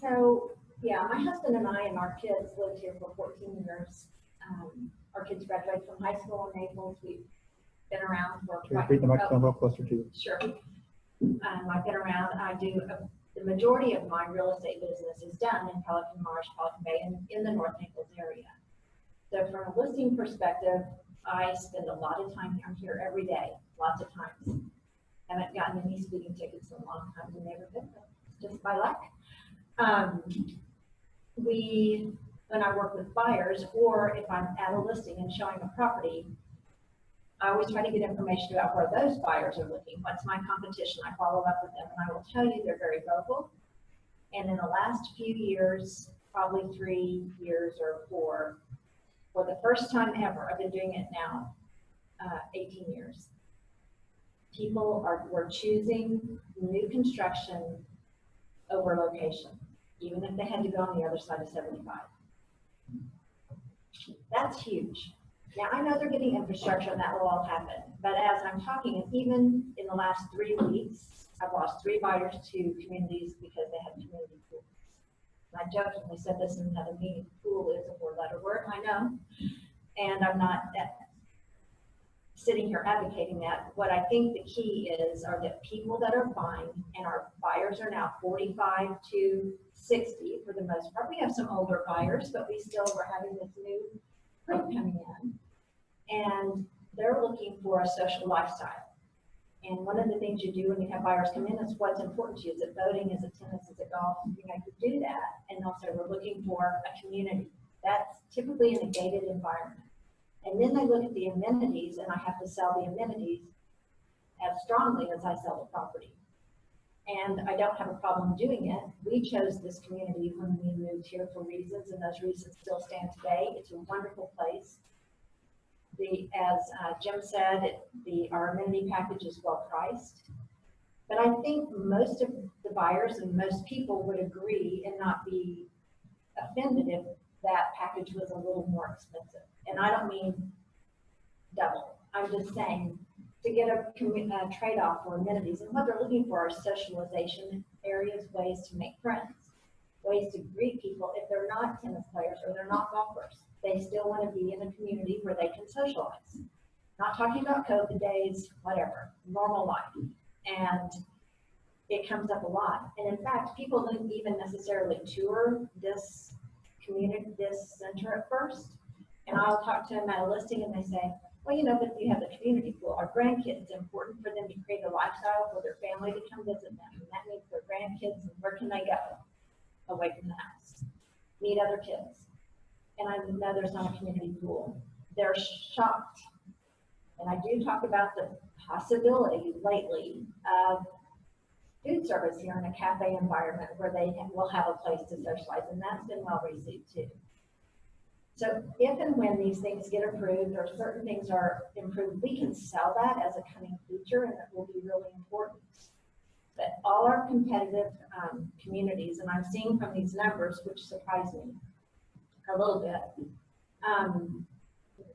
So, yeah, my husband and I and our kids lived here for 14 years. Our kids graduated from high school in Naples. We've been around for Can you bring the microphone a little closer to you? Sure. I've been around. I do the majority of my real estate business is done in Pelican Marsh, Pelican Bay, and in the North Naples area. So from a listing perspective, I spend a lot of time down here every day, lots of times. Haven't gotten any speeding tickets in a long time in the neighborhood, just by luck. When I work with buyers, or if I'm at a listing and showing a property, I always try to get information about where those buyers are looking. What's my competition? I follow up with them, and I will tell you they're very vocal. And in the last few years, probably 3 years or 4, for the first time ever, I've been doing it now 18 years. we're choosing new construction over location, even if they had to go on the other side of 75. That's huge. Now, I know they're getting infrastructure and that will all happen, but as I'm talking, even in the last 3 weeks, I've lost 3 buyers to communities because they had community pools. And I jokingly said this in another meeting, pool is a 4-letter word, I know, and I'm not sitting here advocating that. What I think the key is are that people that are buying, and our buyers are now 45 to 60 for the most part. We have some older buyers, but we're having this new group coming in, and they're looking for a social lifestyle. And one of the things you do when you have buyers come in is what's important to you. Is it boating? Is it tennis? Is it golf? You know, you do that, and also we're looking for a community. That's typically in a gated environment. And then they look at the amenities, and I have to sell the amenities as strongly as I sell the property. And I don't have a problem doing it. We chose this community when we moved here for reasons, and those reasons still stand today. It's a wonderful place. As Jim said, our amenity package is well priced. But I think most of the buyers and most people would agree and not be offended if that package was a little more expensive. And I don't mean double. I'm just saying to get a trade-off for amenities. And what they're looking for are socialization areas, ways to make friends, ways to greet people if they're not tennis players or they're not golfers. They still want to be in a community where they can socialize. Not talking about COVID days, whatever, normal life. And it comes up a lot. And in fact, people didn't even necessarily tour this community, this center at first. And I'll talk to them at a listing and they say, well, you know, but you have the community pool. Our grandkids, it's important for them to create a lifestyle for their family to come visit them. And that means their grandkids, and where can they go? Away from the house. Meet other kids. And I know there's not a community pool. They're shocked. And I do talk about the possibility lately of food service here in a cafe environment where they will have a place to socialize, and that's been well received too. So if and when these things get approved or certain things are improved, we can sell that as a coming feature, and it will be really important. But all our competitive communities, and I'm seeing from these numbers, which surprise me a little bit,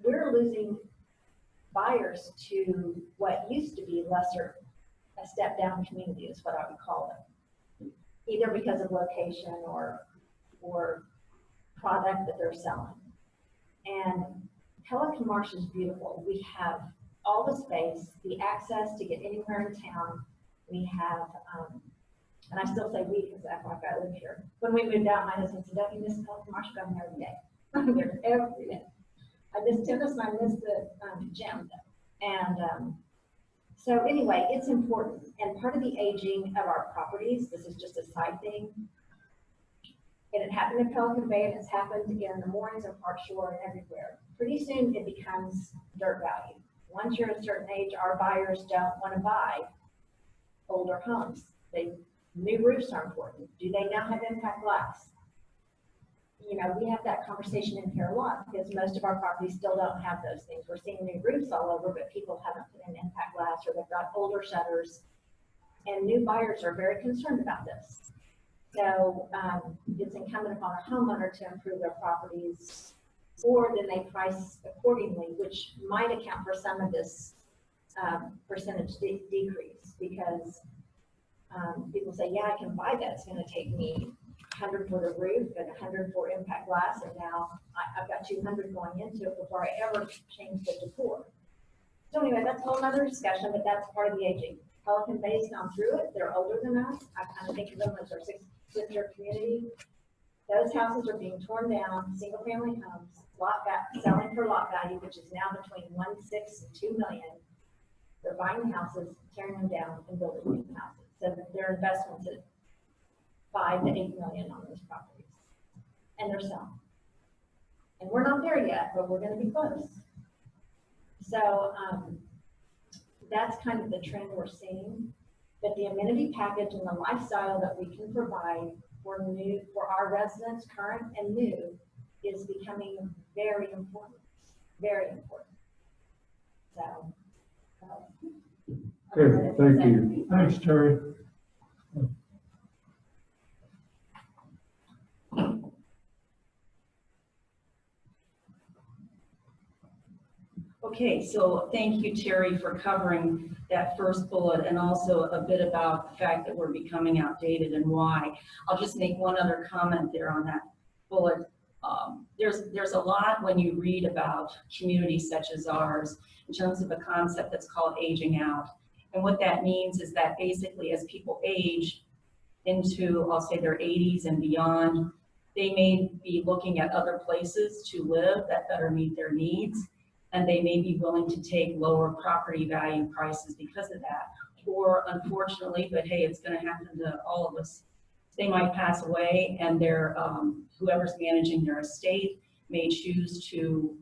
we're losing buyers to what used to be a step down community is what I would call it, either because of location or product that they're selling. And Pelican Marsh is beautiful. We have all the space, the access to get anywhere in town. We have, and I still say we because I act like I live here. When we moved out, my husband said, don't you miss Pelican Marsh? I'm there every day. I'm there every day. I miss tennis and I miss the gym though. And so anyway, it's important. And part of the aging of our properties, this is just a side thing, and it happened in Pelican Bay, and it's happened in the Moorings and Park Shore and everywhere. Pretty soon it becomes dirt value. Once you're a certain age, our buyers don't want to buy older homes. New roofs are important. Do they now have impact glass? You know, we have that conversation in here a lot because most of our properties still don't have those things. We're seeing new roofs all over, but people haven't put in impact glass, or they've got older shutters. And new buyers are very concerned about this. So it's incumbent upon a homeowner to improve their properties, or then they price accordingly, which might account for some of this percentage decrease, because people say, yeah, I can buy that. It's going to take me 100 for the roof and 100 for impact glass, and now I've got 200 going into it before I ever change the decor. So anyway, that's a whole other discussion, but that's part of the aging. Pelican Bay's gone through it. They're older than us. I kind of think of them as our sister community. Those houses are being torn down, single family homes, selling for lot value, which is now between 1.6 and 2 million. They're buying houses, tearing them down, and building new houses. So their investments at 5 to 8 million on those properties, and they're selling. And we're not there yet, but we're going to be close. So that's kind of the trend we're seeing. But the amenity package and the lifestyle that we can provide for our residents, current and new, is becoming very important, very important. So. Okay, thank you. Thanks, Terry. Okay, so thank you, Terry, for covering that first bullet and also a bit about the fact that we're becoming outdated and why. I'll just make one other comment there on that bullet. There's a lot when you read about communities such as ours in terms of a concept that's called aging out. And what that means is that basically as people age into, I'll say, their 80s and beyond, they may be looking at other places to live that better meet their needs. And they may be willing to take lower property value prices because of that. Or unfortunately, but hey, it's gonna happen to all of us, they might pass away and their whoever's managing their estate may choose to,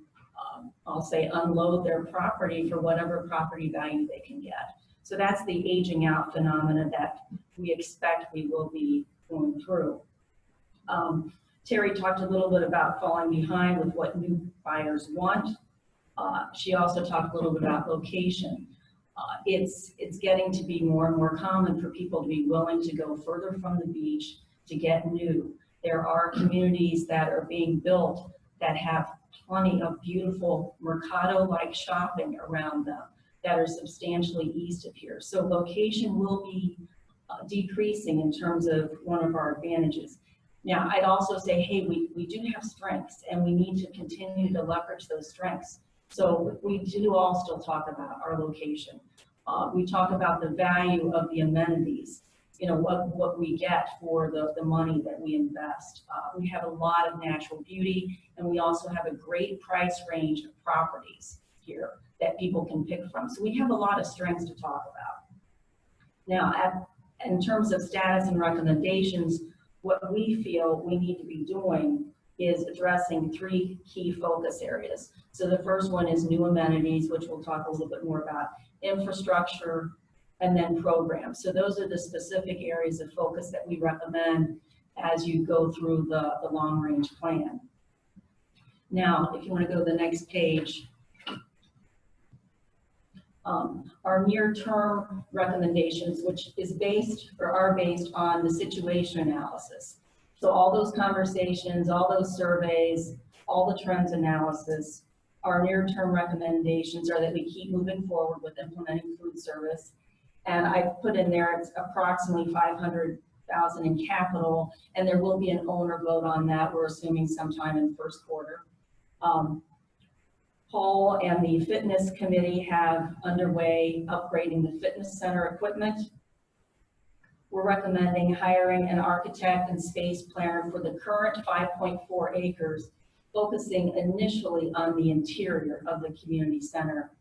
I'll say, unload their property for whatever property value they can get. So that's the aging out phenomena that we expect we will be going through. Terry talked a little bit about falling behind with what new buyers want. She also talked a little bit about location. It's getting to be more and more common for people to be willing to go further from the beach to get new. There are communities that are being built that have plenty of beautiful Mercado-like shopping around them that are substantially east of here. So location will be decreasing in terms of one of our advantages. Now, I'd also say, hey, we do have strengths and we need to continue to leverage those strengths. So we do all still talk about our location. We talk about the value of the amenities, you know, what we get for the money that we invest. We have a lot of natural beauty, and we also have a great price range of properties here that people can pick from. So we have a lot of strengths to talk about. Now, in terms of status and recommendations, what we feel we need to be doing is addressing 3 key focus areas. So the first one is new amenities, which we'll talk a little bit more about, infrastructure, and then programs. So those are the specific areas of focus that we recommend as you go through the long-range plan. Now, if you want to go to the next page, our near-term recommendations, which is based or are based on the situation analysis. So all those conversations, all those surveys, all the trends analysis, our near-term recommendations are that we keep moving forward with implementing food service. And I've put in there, it's approximately 500,000 in capital, and there will be an owner vote on that. We're assuming sometime in first quarter. Paul and the fitness committee have underway upgrading the fitness center equipment. We're recommending hiring an architect and space planner for the current 5.4 acres, focusing initially on the interior of the community center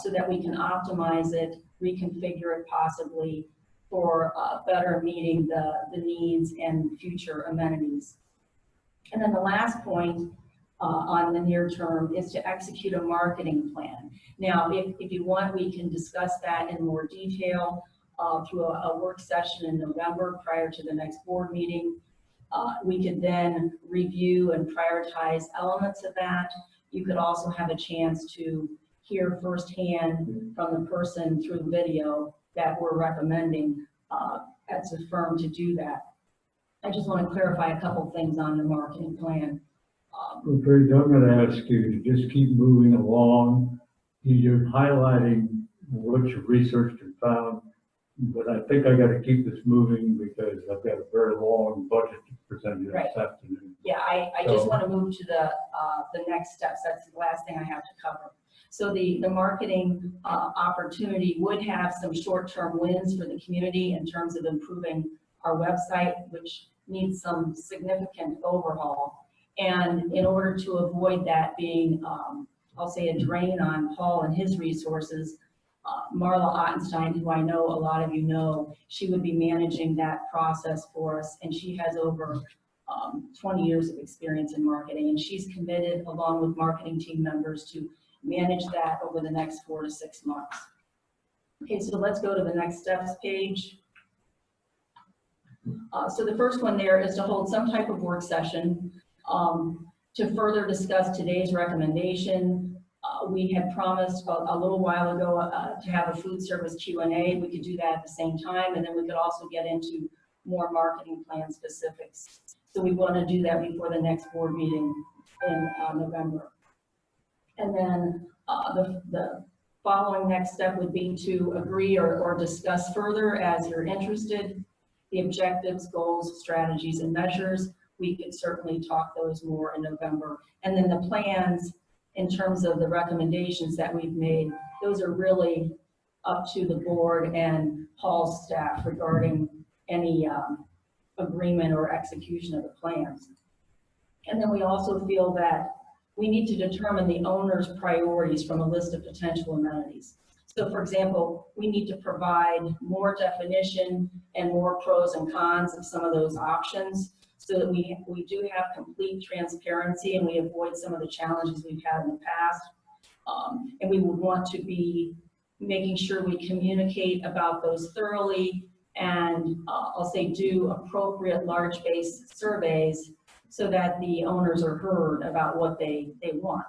so that we can optimize it, reconfigure it possibly for better meeting the needs and future amenities. And then the last point on the near term is to execute a marketing plan. Now, if you want, we can discuss that in more detail through a work session in November prior to the next board meeting. We could then review and prioritize elements of that. You could also have a chance to hear firsthand from the person through video that we're recommending as a firm to do that. I just want to clarify a couple things on the marketing plan. Okay, I'm going to ask you to just keep moving along. You're highlighting what you researched and found, but I think I got to keep this moving because I've got a very long budget to present you this afternoon. Yeah, I just want to move to the next steps. That's the last thing I have to cover. So the marketing opportunity would have some short-term wins for the community in terms of improving our website, which needs some significant overhaul. And in order to avoid that being, I'll say, a drain on Paul and his resources, Marla Ottenstein, who I know a lot of you know, she would be managing that process for us, and she has over 20 years of experience in marketing, and she's committed, along with marketing team members, to manage that over the next 4 to 6 months. Okay, so let's go to the next steps page. So the first one there is to hold some type of work session to further discuss today's recommendation. We had promised a little while ago to have a food service Q&A. We could do that at the same time, and then we could also get into more marketing plan specifics. So we want to do that before the next board meeting in November. And then the following next step would be to agree or discuss further, as you're interested, the objectives, goals, strategies, and measures. We could certainly talk those more in November. And then the plans, in terms of the recommendations that we've made, those are really up to the board and Paul's staff regarding any agreement or execution of the plans. And then we also feel that we need to determine the owner's priorities from a list of potential amenities. So for example, we need to provide more definition and more pros and cons of some of those options, so that we do have complete transparency and we avoid some of the challenges we've had in the past. And we would want to be making sure we communicate about those thoroughly and I'll say do appropriate large-based surveys so that the owners are heard about what they want.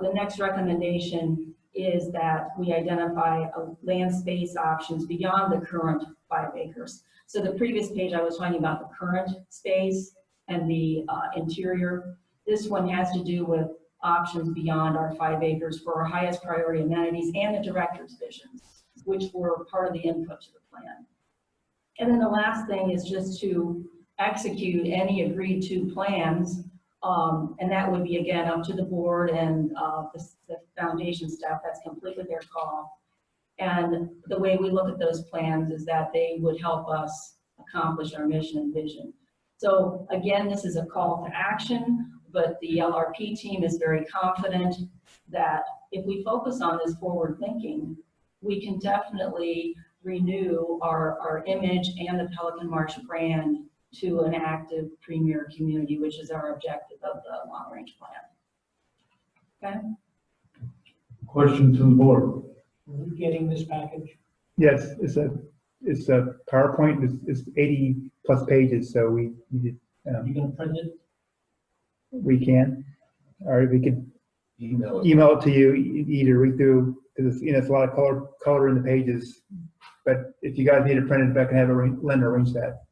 The next recommendation is that we identify land space options beyond the current 5 acres. So the previous page, I was talking about the current space and the interior. This one has to do with options beyond our 5 acres for our highest priority amenities and the director's visions, which were part of the input to the plan. And then the last thing is just to execute any agreed to plans. And that would be, again, up to the board and the foundation staff. That's completely their call. And the way we look at those plans is that they would help us accomplish our mission and vision. So again, this is a call to action, but the LRP team is very confident that if we focus on this forward thinking, we can definitely renew our image and the Pelican Marsh brand to an active premier community, which is our objective of the long range plan. Okay? Question to the board. Are we getting this package? Yes, it's a PowerPoint. It's 80 plus pages, so we need. You gonna print it? We can, or we could email it to you. Either read through, because it's a lot of color in the pages. But if you guys need it printed, I can have Linda arrange that.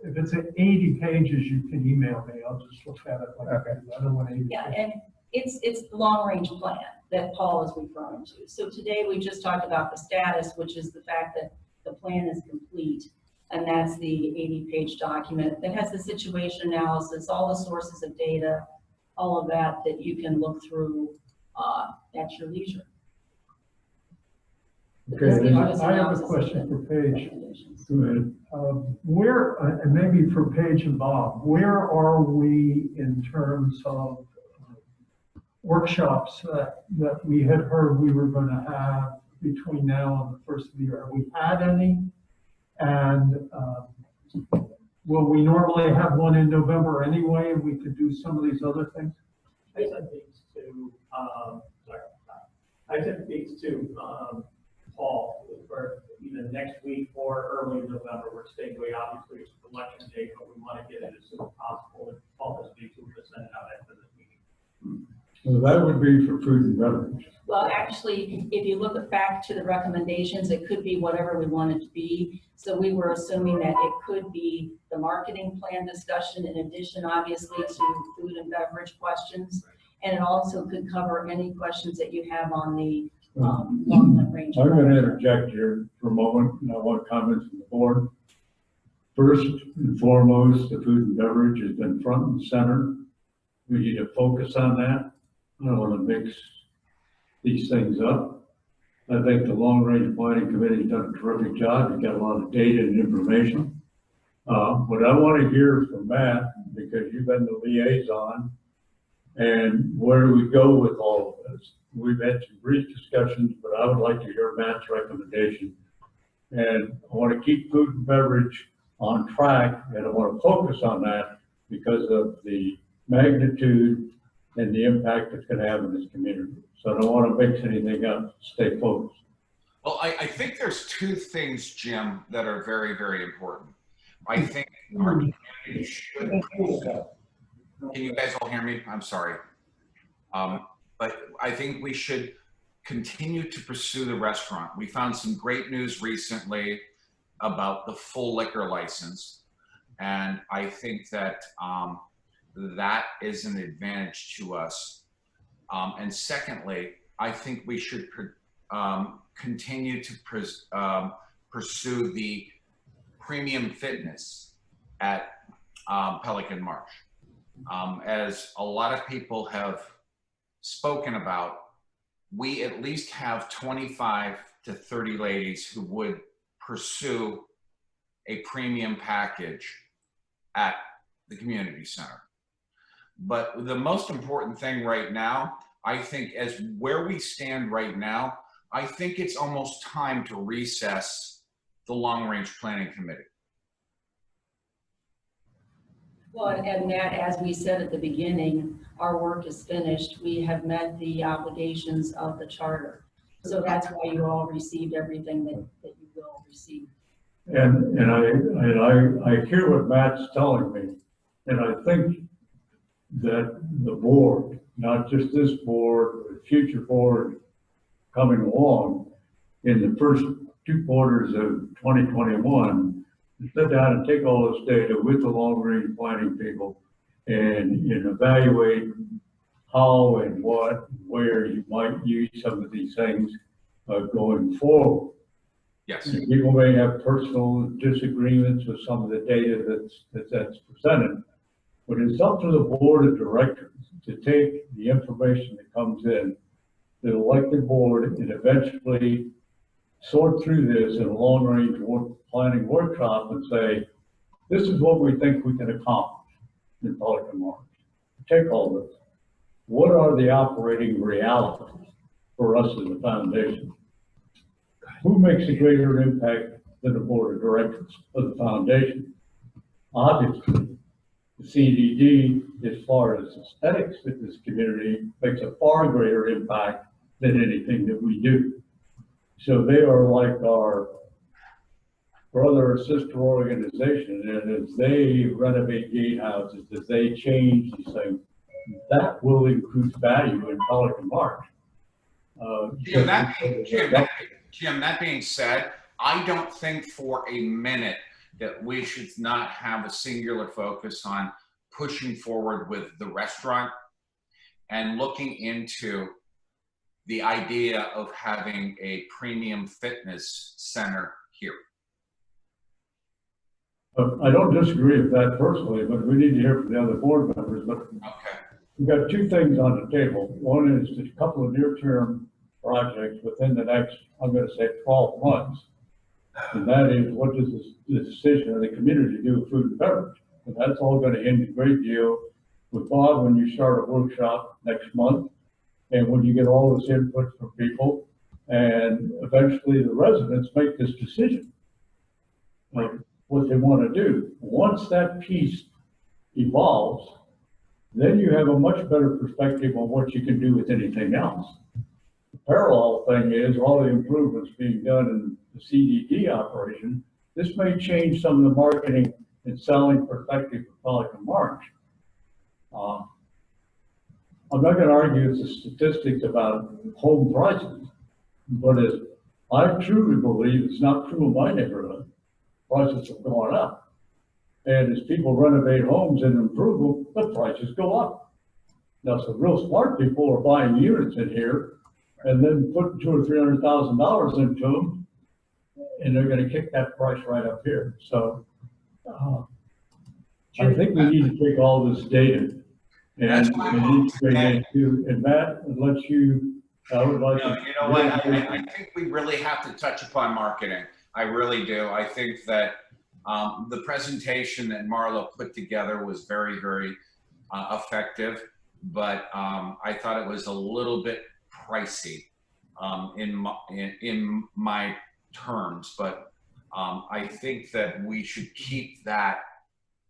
If it's at 80 pages, you can email me. I'll just look at it. Okay. I don't want 80 Yeah, pages. and it's the long range plan that Paul is referring to. So today we just talked about the status, which is the fact that the plan is complete. And that's the 80-page document that has the situation analysis, all the sources of data, all of that you can look through at your leisure. Okay, I have a question for Paige. Go ahead. Where, and maybe for Paige and Bob, where are we in terms of workshops that we had heard we were going to have between now and the first of the year? Have we had any? And will we normally have one in November anyway, and we could do some of these other things? I sent these to, Paul for either next week or early November. We're staying away, obviously, it's election day, but we want to get it as soon as possible. If Paul has to send it out after this meeting. Well, that would be for food and beverage. Well, actually, if you look back to the recommendations, it could be whatever we want it to be. So we were assuming that it could be the marketing plan discussion in addition, obviously, to food and beverage questions. And it also could cover any questions that you have on the long range. I'm going to interject here for a moment, and I want comments from the board. First and foremost, the food and beverage has been front and center. We need to focus on that. I don't want to mix these things up. I think the long range planning committee has done a terrific job. You've got a lot of data and information. What I want to hear from Matt, because you've been the liaison, and where do we go with all of this? We've had some brief discussions, but I would like to hear Matt's recommendation. And I want to keep food and beverage on track, and I want to focus on that because of the magnitude and the impact it's going to have in this community. So I don't want to mix anything up. Stay focused. Well, I think there's two things, Jim, that are very, very important. I think our community should. Can you guys all hear me? I'm sorry. but I think we should continue to pursue the restaurant. We found some great news recently about the full liquor license. And I think that that is an advantage to us. And secondly, I think we should continue to pursue the premium fitness at Pelican Marsh. As a lot of people have spoken about, we at least have 25 to 30 ladies who would pursue a premium package at the community center. But the most important thing right now, I think, as where we stand right now, I think it's almost time to recess the long-range planning committee. Well, and that, as we said at the beginning, our work is finished. We have met the obligations of the charter. So that's why you all received everything that you will receive. And I hear what Matt's telling me, and I think that the board, not just this board, but future board coming along in the first 2 quarters of 2021, sit down and take all this data with the long-range planning people and evaluate how and what, where you might use some of these things going forward. Yes. And people may have personal disagreements with some of the data that's presented, but it's up to the board of directors to take the information that comes in, the elected board, and eventually sort through this in a long-range planning workshop and say, this is what we think we can accomplish in Pelican Marsh. Take all this. What are the operating realities for us as a foundation? Who makes a greater impact than the board of directors of the foundation? Obviously, the CDD, as far as aesthetics in this community, makes a far greater impact than anything that we do. So they are like our brother or sister organization, and as they renovate gatehouses, as they change these things, that will increase value in Pelican Marsh. Jim, that being said, I don't think for a minute that we should not have a singular focus on pushing forward with the restaurant and looking into the idea of having a premium fitness center here. I don't disagree with that personally, but we need to hear from the other board members. But okay, we've got 2 things on the table. One is a couple of near-term projects within the next, I'm going to say 12 months. And that is, what does the decision of the community do with food and beverage? And that's all going to hinge a great deal with Bob when you start a workshop next month and when you get all this input from people and eventually the residents make this decision of what they want to do. Once that piece evolves, then you have a much better perspective on what you can do with anything else. The parallel thing is all the improvements being done in the CDD operation. This may change some of the marketing and selling perspective of Pelican Marsh. I'm not going to argue the statistics about home prices, but as I truly believe it's not true in my neighborhood. Prices have gone up. And as people renovate homes and improve them, the prices go up. Now, some real smart people are buying units in here and then putting $200,000 or $300,000 into them, and they're going to kick that price right up here. So I think we need to take all this data and integrate into, and Matt, I would like to. You know what? I think we really have to touch upon marketing. I really do. I think that the presentation that Marlo put together was very, very effective, but I thought it was a little bit pricey in my terms. But I think that we should keep that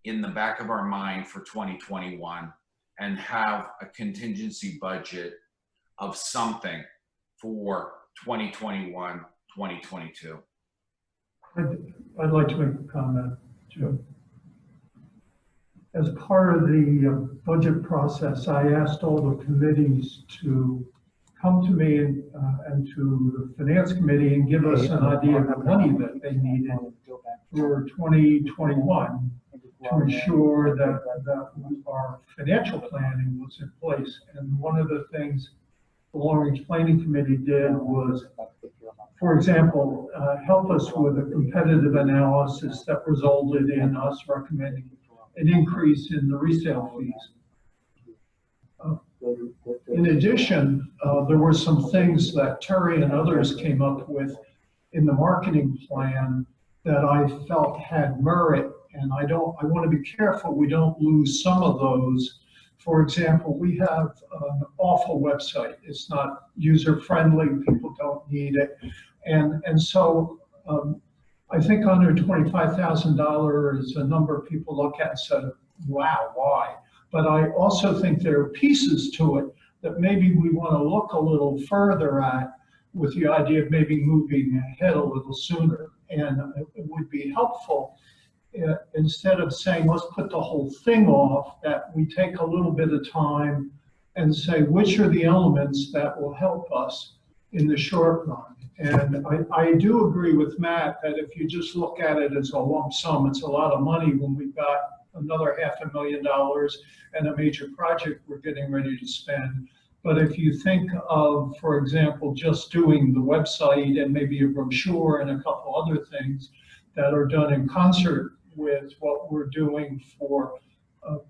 in the back of our mind for 2021 and have a contingency budget of something for 2021, 2022. I'd like to make a comment, too. as part of the budget process, I asked all the committees to come to me and to the finance committee and give us an idea of the money that they needed for 2021 to ensure that our financial planning was in place. And one of the things the long-range planning committee did was, for example, help us with a competitive analysis that resulted in us recommending an increase in the resale fees. In addition, there were some things that Terry and others came up with in the marketing plan that I felt had merit, and I want to be careful we don't lose some of those. For example, we have an awful website. It's not user-friendly, people don't need it. And so I think under $25,000 is a number people look at and say, wow, why? But I also think there are pieces to it that maybe we want to look a little further at, with the idea of maybe moving ahead a little sooner. And it would be helpful, instead of saying, let's put the whole thing off, that we take a little bit of time and say, which are the elements that will help us in the short run? And I do agree with Matt that if you just look at it as a lump sum, it's a lot of money when we've got another $500,000 and a major project we're getting ready to spend. But if you think of, for example, just doing the website and maybe a brochure and a couple other things that are done in concert with what we're doing for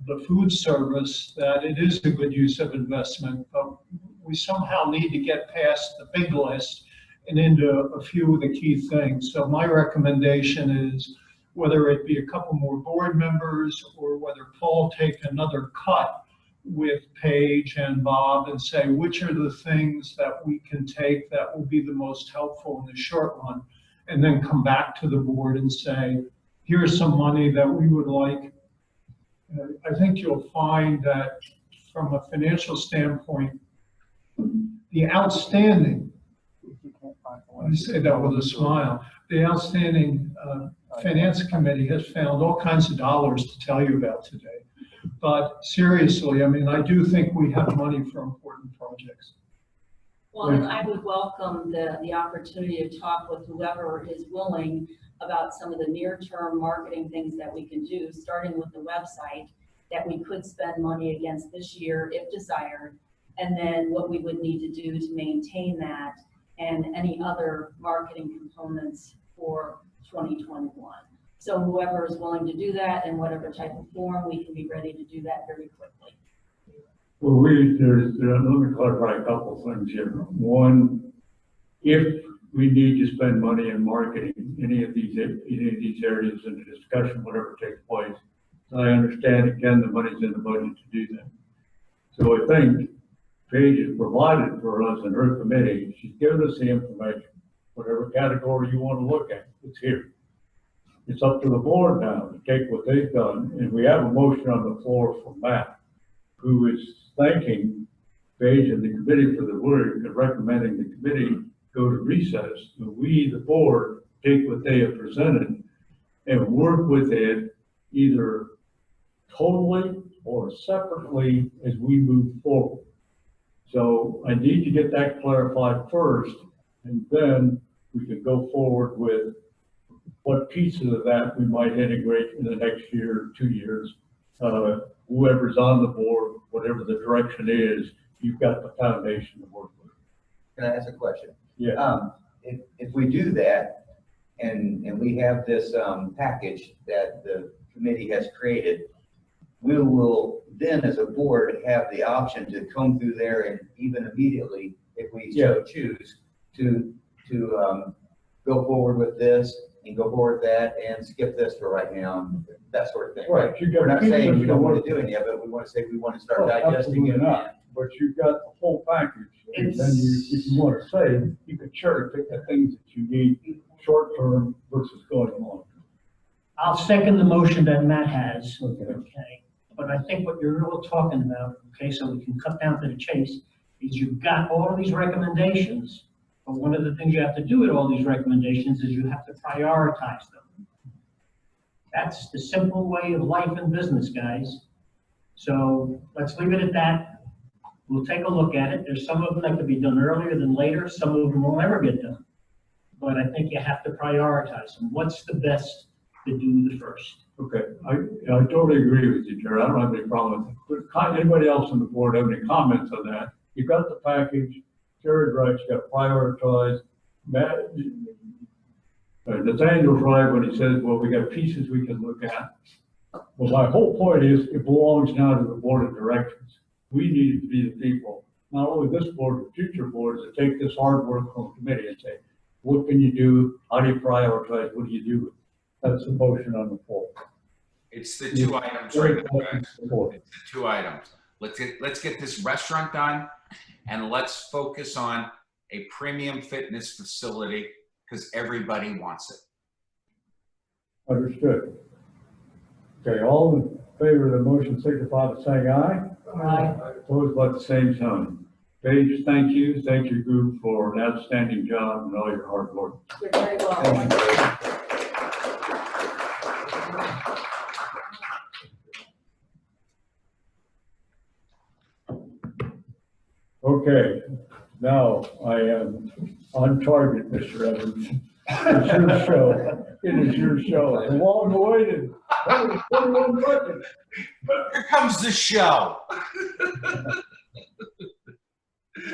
the food service, that it is a good use of investment. But we somehow need to get past the big list and into a few of the key things. So my recommendation is, whether it be a couple more board members or whether Paul take another cut with Paige and Bob and say, which are the things that we can take that will be the most helpful in the short run, and then come back to the board and say, here's some money that we would like. I think you'll find that from a financial standpoint, the outstanding, I say that with a smile, the outstanding finance committee has found all kinds of dollars to tell you about today. But seriously, I mean, I do think we have money for important projects. Well, and I would welcome the opportunity to talk with whoever is willing about some of the near-term marketing things that we can do, starting with the website that we could spend money against this year if desired, and then what we would need to do to maintain that, and any other marketing components for 2021. So whoever is willing to do that in whatever type of form, we can be ready to do that very quickly. Well, let me clarify a couple of things here. One, if we need to spend money in marketing any of these areas in the discussion, whatever takes place, I understand, again, the money's in the budget to do that. So I think Paige has provided for us in her committee. She's given us the information. Whatever category you want to look at, it's here. It's up to the board now to take what they've done, and we have a motion on the floor from Matt, who is thanking Paige and the committee for the work and recommending the committee go to recess. And we, the board, take what they have presented and work with it either totally or separately as we move forward. So I need to get that clarified first, and then we can go forward with what pieces of that we might integrate in the next year or 2 years. Whoever's on the board, whatever the direction is, you've got the foundation to work with. Can I ask a question? Yeah. If we do that, and we have this package that the committee has created, we will then, as a board, have the option to comb through there and even immediately, if we so choose, to go forward with this and go forward with that and skip this for right now, that sort of thing. Right. We're not saying we don't want to do any of it, we want to say we want to start digesting it. But you've got the whole package. And then if you want to say, you can cherry pick the things that you need short term versus going long. I'll second the motion that Matt has. Okay. But I think what you're really talking about, okay, so we can cut down to the chase, is you've got all of these recommendations, but one of the things you have to do with all these recommendations is you have to prioritize them. That's the simple way of life and business, guys. So let's leave it at that. We'll take a look at it. There's some of them that could be done earlier than later. Some of them will never get done. But I think you have to prioritize them. What's the best to do the first? Okay, I totally agree with you, Jerry. I don't have any problem with it. But anybody else on the board have any comments on that? You got the package, Jerry's right, you got to prioritize. Nathaniel's right when he says, well, we got pieces we can look at. Well, my whole point is it belongs now to the board of directors. We need to be the people, not only this board, but future boards, to take this hard work from the committee and say, what can you do? How do you prioritize? What do you do? That's the motion on the floor. It's the two items right now, guys. It's the two items. Let's get this restaurant done, and let's focus on a premium fitness facility because everybody wants it. Understood. Okay, all in favor of the motion signify by saying aye. Aye. Opposed by the same sign. Paige, thank you. Thank you, group, for an outstanding job and all your hard work. You're very welcome. Okay, now I am on target, Mr. Evans. It's your show. It is your show. The long awaited. Here comes the show.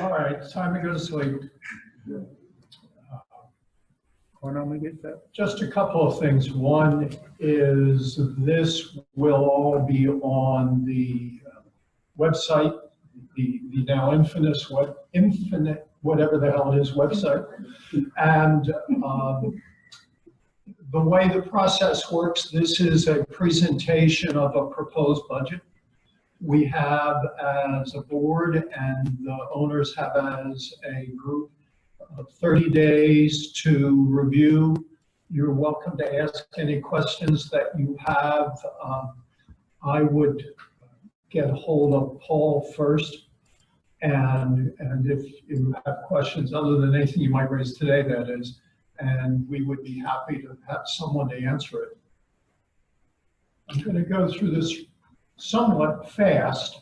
All right, it's time to go to sleep. Just a couple of things. One is this will all be on the website, the now infamous, infinite, whatever the hell it is, website. And the way the process works, this is a presentation of a proposed budget. We have as a board and the owners have as a group 30 days to review. You're welcome to ask any questions that you have. I would get hold of Paul first. And if you have questions other than anything you might raise today, that is, and we would be happy to have someone to answer it. I'm going to go through this somewhat fast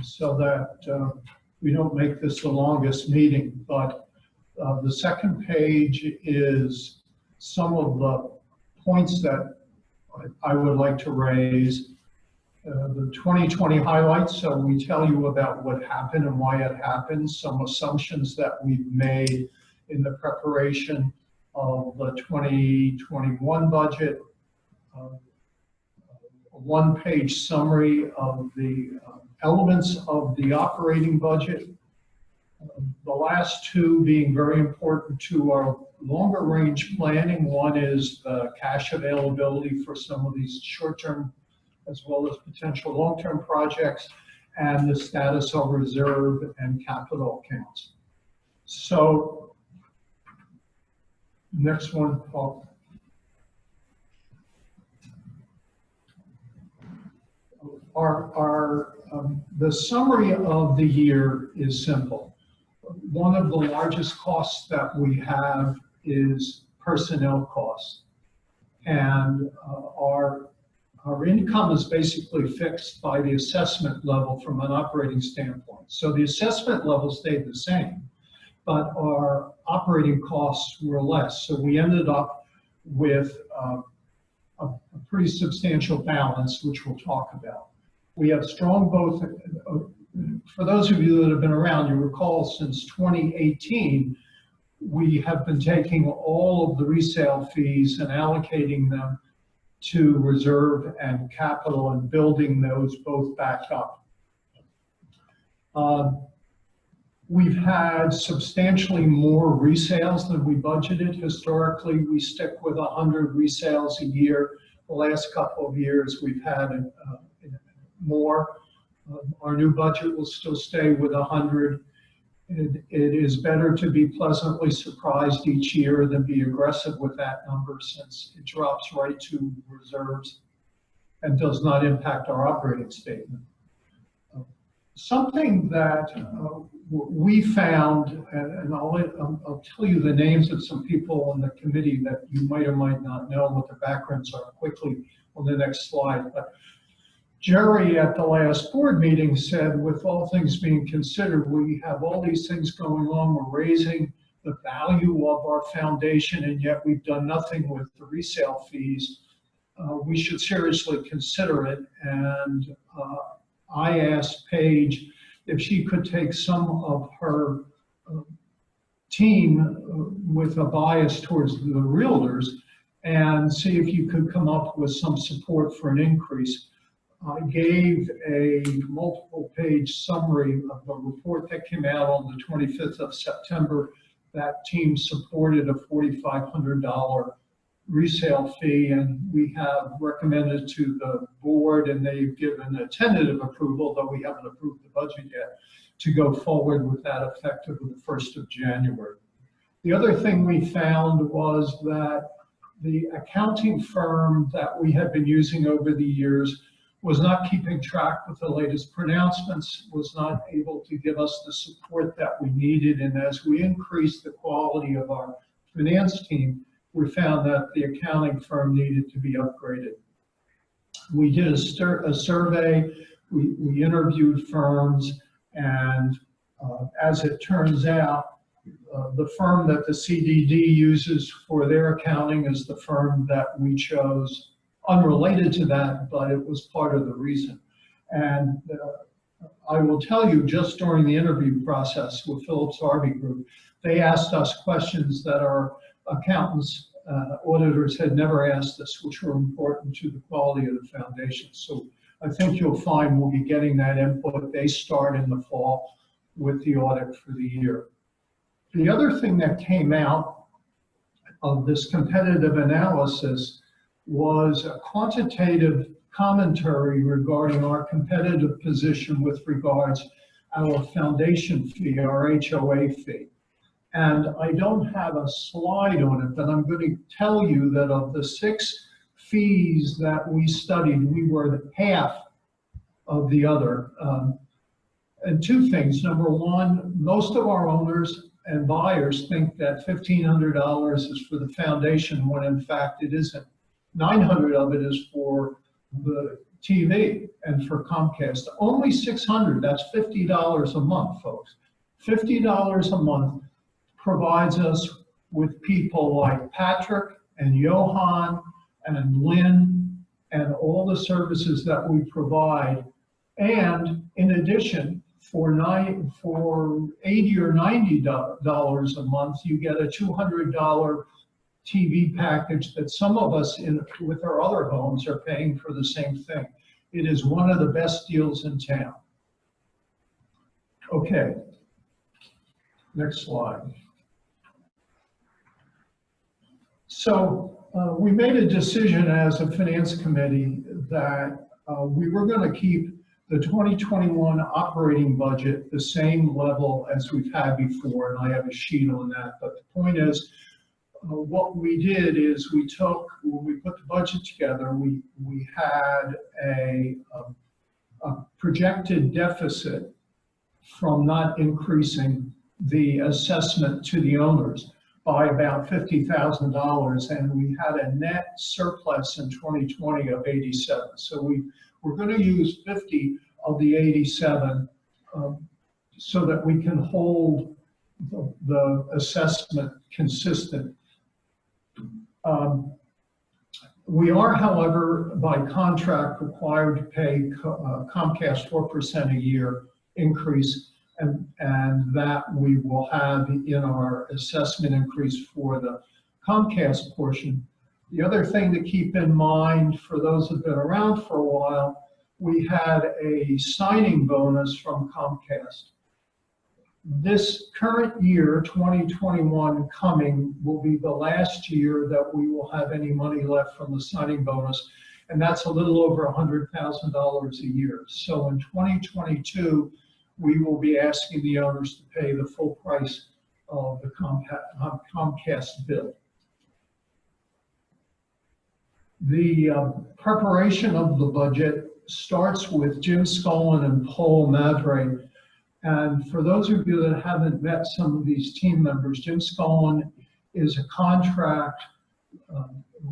so that we don't make this the longest meeting, but the second page is some of the points that I would like to raise. The 2020 highlights, so we tell you about what happened and why it happened, some assumptions that we've made in the preparation of the 2021 budget, a one-page summary of the elements of the operating budget, the last two being very important to our longer range planning. One is the cash availability for some of these short-term as well as potential long-term projects, and the status of reserve and capital accounts. So, next one, Paul. The summary of the year is simple. One of the largest costs that we have is personnel costs. And our income is basically fixed by the assessment level from an operating standpoint. So the assessment level stayed the same, but our operating costs were less. So we ended up with a pretty substantial balance, which we'll talk about. We have strong both, for those of you that have been around, you recall since 2018, we have been taking all of the resale fees and allocating them to reserve and capital and building those both back up. We've had substantially more resales than we budgeted. Historically, we stick with 100 resales a year. The last couple of years, we've had more. Our new budget will still stay with 100. It is better to be pleasantly surprised each year than be aggressive with that number, since it drops right to reserves and does not impact our operating statement. Something that we found, and I'll tell you the names of some people on the committee that you might or might not know what their backgrounds are quickly on the next slide. But Jerry at the last board meeting said, with all things being considered, we have all these things going on. We're raising the value of our foundation, and yet we've done nothing with the resale fees. We should seriously consider it. And I asked Paige if she could take some of her team with a bias towards the realtors and see if you could come up with some support for an increase. I gave a multiple page summary of the report that came out on the 25th of September. That team supported a $4,500 resale fee, and we have recommended to the board, and they've given a tentative approval, though we haven't approved the budget yet, to go forward with that effective with the 1st of January. The other thing we found was that the accounting firm that we had been using over the years was not keeping track with the latest pronouncements, was not able to give us the support that we needed, and as we increased the quality of our finance team, we found that the accounting firm needed to be upgraded. We did a survey, we interviewed firms, and as it turns out, the firm that the CDD uses for their accounting is the firm that we chose, unrelated to that, but it was part of the reason. And I will tell you, just during the interview process with Phillips Harvey Group, they asked us questions that our accountants, auditors had never asked us, which were important to the quality of the foundation. So I think you'll find we'll be getting that input. They start in the fall with the audit for the year. The other thing that came out of this competitive analysis was a quantitative commentary regarding our competitive position with regards our foundation fee, our HOA fee. And I don't have a slide on it, but I'm going to tell you that of the 6 fees that we studied, we were half of the other. And 2 things. Number one, most of our owners and buyers think that $1,500 is for the foundation, when in fact it isn't. $900 of it is for the TV and for Comcast. Only $600, that's $50 a month, folks. $50 a month provides us with people like Patrick and Johan and Lynn and all the services that we provide. And in addition, for $80 or $90 a month, you get a $200 TV package that some of us with our other homes are paying for the same thing. It is one of the best deals in town. Okay, next slide. So we made a decision as a finance committee that we were going to keep the 2021 operating budget the same level as we've had before, and I have a sheet on that. But the point is, what we did is when we put the budget together, we had a projected deficit from not increasing the assessment to the owners by about $50,000, and we had a net surplus in 2020 of 87. So we're going to use 50 of the 87 so that we can hold the assessment consistent. We are, however, by contract required to pay Comcast 4% a year increase, and that we will have in our assessment increase for the Comcast portion. The other thing to keep in mind for those who've been around for a while, we had a signing bonus from Comcast. This current year, 2021 coming, will be the last year that we will have any money left from the signing bonus, and that's a little over $100,000 a year. So in 2022, we will be asking the owners to pay the full price of the Comcast bill. The preparation of the budget starts with Jim Scullin and Paul Madre. And for those of you that haven't met some of these team members, Jim Scullin is a contract,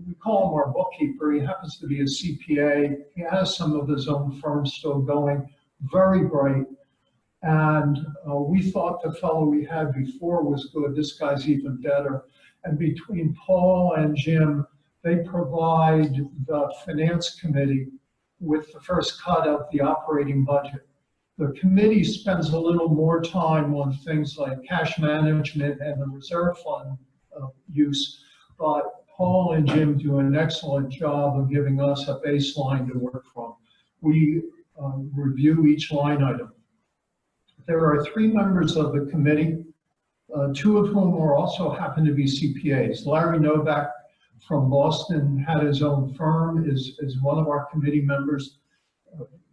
we call him our bookkeeper. He happens to be a CPA. He has some of his own firm still going, very bright. And we thought the fellow we had before was good. This guy's even better. And between Paul and Jim, they provide the finance committee with the first cut of the operating budget. The committee spends a little more time on things like cash management and the reserve fund use, but Paul and Jim do an excellent job of giving us a baseline to work from. We review each line item. There are 3 members of the committee, 2 of whom are also happen to be CPAs. Larry Novak from Boston had his own firm, is one of our committee members.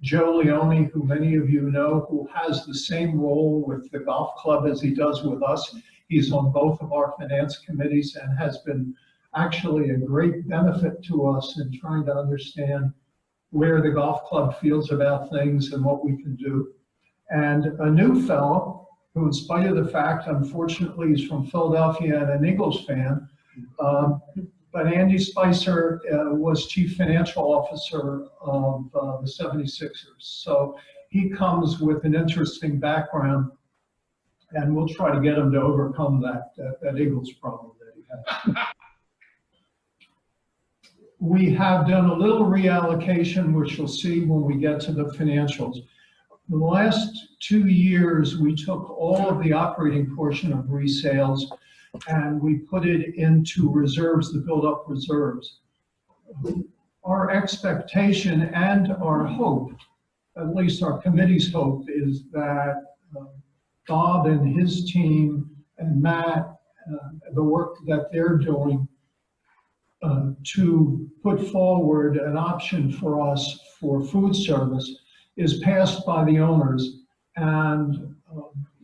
Joe Leone, who many of you know, who has the same role with the golf club as he does with us. He's on both of our finance committees and has been actually a great benefit to us in trying to understand where the golf club feels about things and what we can do. And a new fellow, who in spite of the fact, unfortunately, he's from Philadelphia and an Eagles fan, but Andy Spicer was Chief Financial Officer of the 76ers. So he comes with an interesting background, and we'll try to get him to overcome that Eagles problem that he had. We have done a little reallocation, which you'll see when we get to the financials. The last 2 years, we took all of the operating portion of resales and we put it into reserves to build up reserves. Our expectation and our hope, at least our committee's hope, is that Bob and his team and Matt, the work that they're doing to put forward an option for us for food service is passed by the owners. And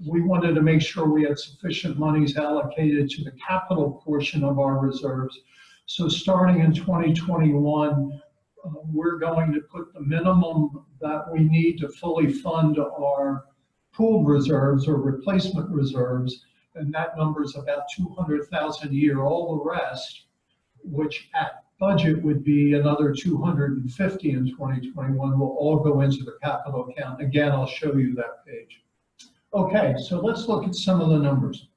we wanted to make sure we had sufficient monies allocated to the capital portion of our reserves. So starting in 2021, we're going to put the minimum that we need to fully fund our pooled reserves or replacement reserves, and that number is about $200,000 a year. All the rest, which at budget would be another $250 in 2021, will all go into the capital account. Again, I'll show you that page. Okay, so let's look at some of the numbers.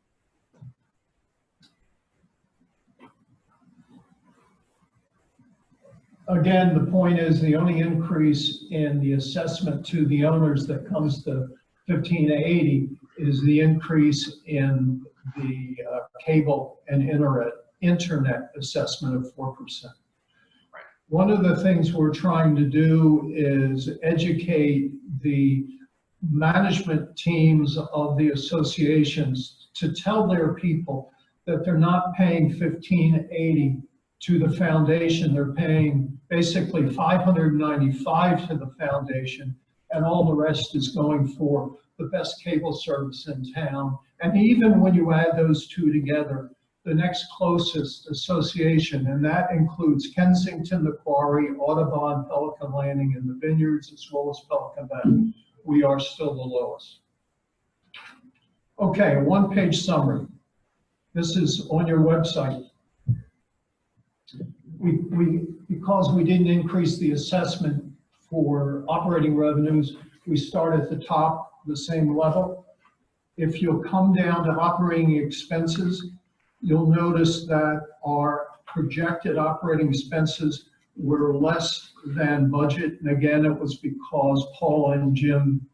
Again, the point is the only increase in the assessment to the owners that comes to 1580 is the increase in the cable and internet assessment of 4%. Right. One of the things we're trying to do is educate the management teams of the associations to tell their people that they're not paying 1580 to the foundation. They're paying basically $595 to the foundation, and all the rest is going for the best cable service in town. And even when you add those two together, the next closest association, and that includes Kensington, the Quarry, Audubon, Pelican Landing, and the Vineyards, as well as Pelican Bay, we are still the lowest. Okay, one-page summary. This is on your website. Because we didn't increase the assessment for operating revenues, we start at the top, the same level. If you'll come down to operating expenses, you'll notice that our projected operating expenses were less than budget. And again, it was because Paul and Jim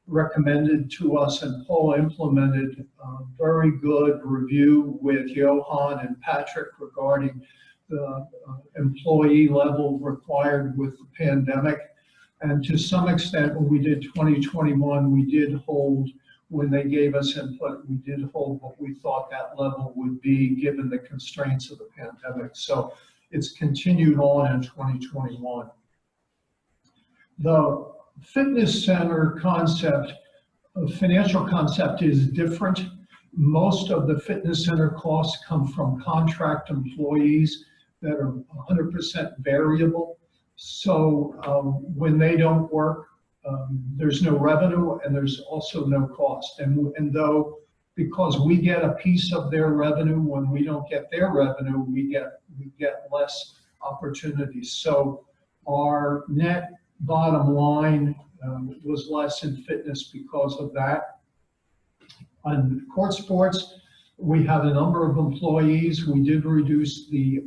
recommended to us, and Paul implemented a very good review with Johan and Patrick regarding the employee level required with the pandemic. And to some extent, when we did 2021, we did hold, when they gave us input, we did hold what we thought that level would be given the constraints of the pandemic. So it's continued on in 2021. The fitness center concept, financial concept, is different. Most of the fitness center costs come from contract employees that are 100% variable. So when they don't work, there's no revenue and there's also no cost. And though, because we get a piece of their revenue, when we don't get their revenue, we get less opportunities. So our net bottom line was less in fitness because of that. On court sports, we have a number of employees. We did reduce the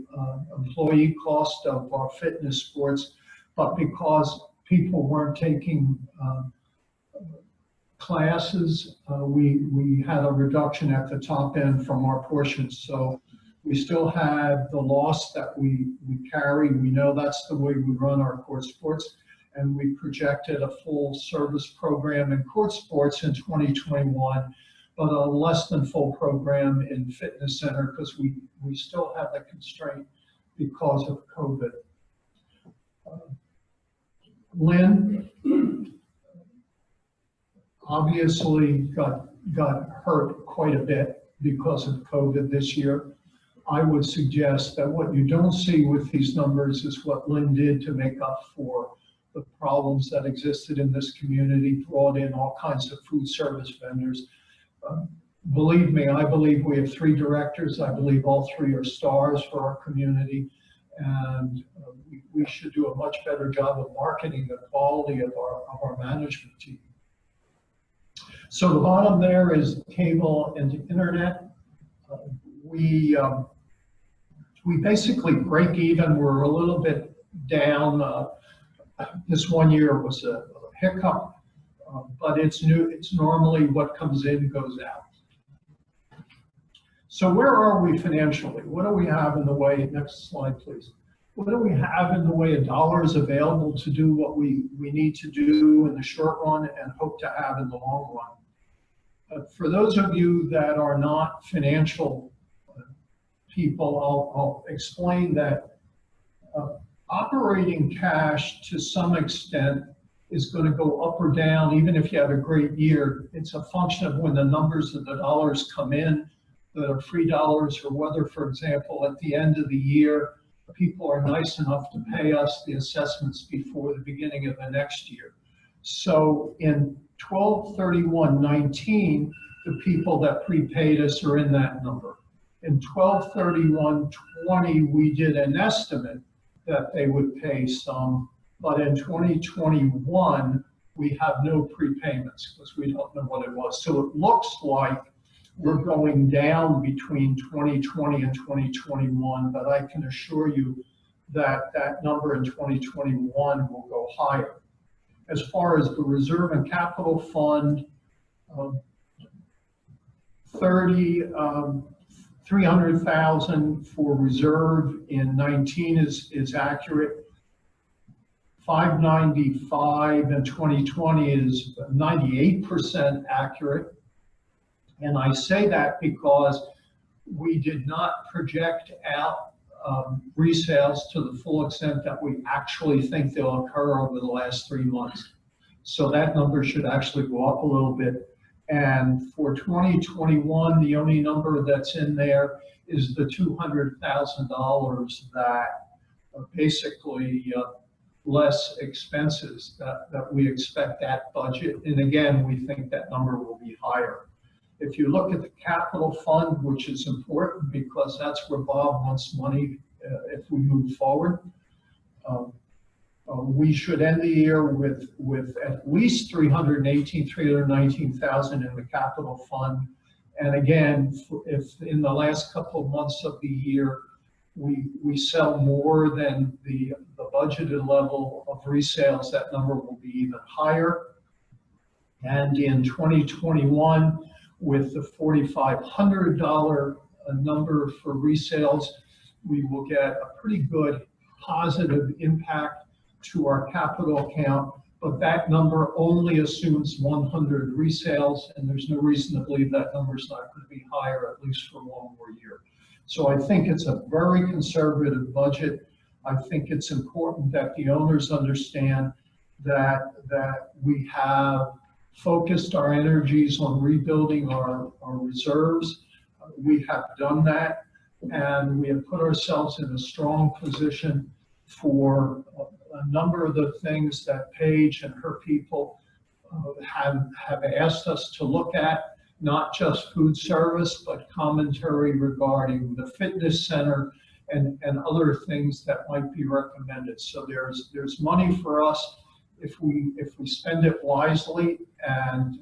employee cost of our fitness sports, but because people weren't taking classes, we had a reduction at the top end from our portions. So we still had the loss that we carry. We know that's the way we run our court sports, and we projected a full service program in court sports in 2021, but a less than full program in fitness center because we still have the constraint because of COVID. Lynn obviously got hurt quite a bit because of COVID this year. I would suggest that what you don't see with these numbers is what Lynn did to make up for the problems that existed in this community, brought in all kinds of food service vendors. Believe me, I believe we have 3 directors. I believe all 3 are stars for our community, and we should do a much better job of marketing the quality of our management team. So the bottom there is cable and internet. We basically break even. We're a little bit down. This one year was a hiccup, but it's new. It's normally what comes in goes out. So where are we financially? What do we have in the way? Next slide, please. What do we have in the way of dollars available to do what we need to do in the short run and hope to have in the long run? For those of you that are not financial people, I'll explain that operating cash to some extent is going to go up or down even if you have a great year. It's a function of when the numbers of the dollars come in that are free dollars, or whether, for example, at the end of the year, people are nice enough to pay us the assessments before the beginning of the next year. So in 12/31/19, the people that prepaid us are in that number. In 12/31/20, we did an estimate that they would pay some, but in 2021, we have no prepayments because we don't know what it was. So it looks like we're going down between 2020 and 2021, but I can assure you that that number in 2021 will go higher. As far as the reserve and capital fund, 300,000 for reserve in 19 is accurate. 595 in 2020 is 98% accurate. And I say that because we did not project out resales to the full extent that we actually think they'll occur over the last 3 months. So that number should actually go up a little bit. And for 2021, the only number that's in there is the $200,000 that basically less expenses that we expect that budget. And again, we think that number will be higher. If you look at the capital fund, which is important because that's where Bob wants money if we move forward, we should end the year with at least 319,000 in the capital fund. And again, if in the last couple of months of the year, we sell more than the budgeted level of resales, that number will be even higher. And in 2021, with the $4,500 number for resales, we will get a pretty good positive impact to our capital account, but that number only assumes 100 resales, and there's no reason to believe that number is not going to be higher, at least for one more year. So I think it's a very conservative budget. I think it's important that the owners understand that we have focused our energies on rebuilding our reserves. We have done that, and we have put ourselves in a strong position for a number of the things that Paige and her people have asked us to look at, not just food service, but commentary regarding the fitness center and other things that might be recommended. So there's money for us if we spend it wisely, and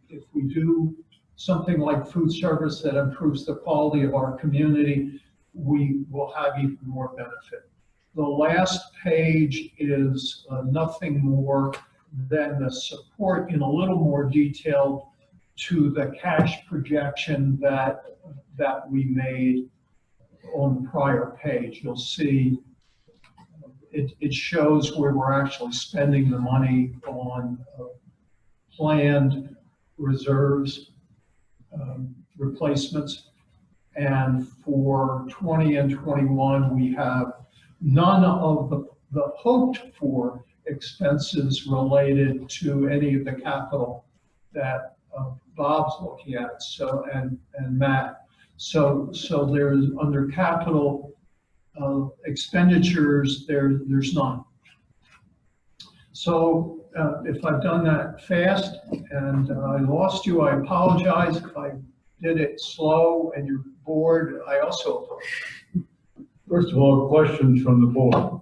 if we do something like food service that improves the quality of our community, we will have even more benefit. The last page is nothing more than the support in a little more detail to the cash projection that we made on the prior page. You'll see it shows where we're actually spending the money on planned reserves, replacements. And for 20 and 21, we have none of the hoped for expenses related to any of the capital that Bob's looking at, so and Matt. So there's under capital expenditures, there's none. So if I've done that fast and I lost you, I apologize. If I did it slow and you're bored, I also apologize. First of all, questions from the board.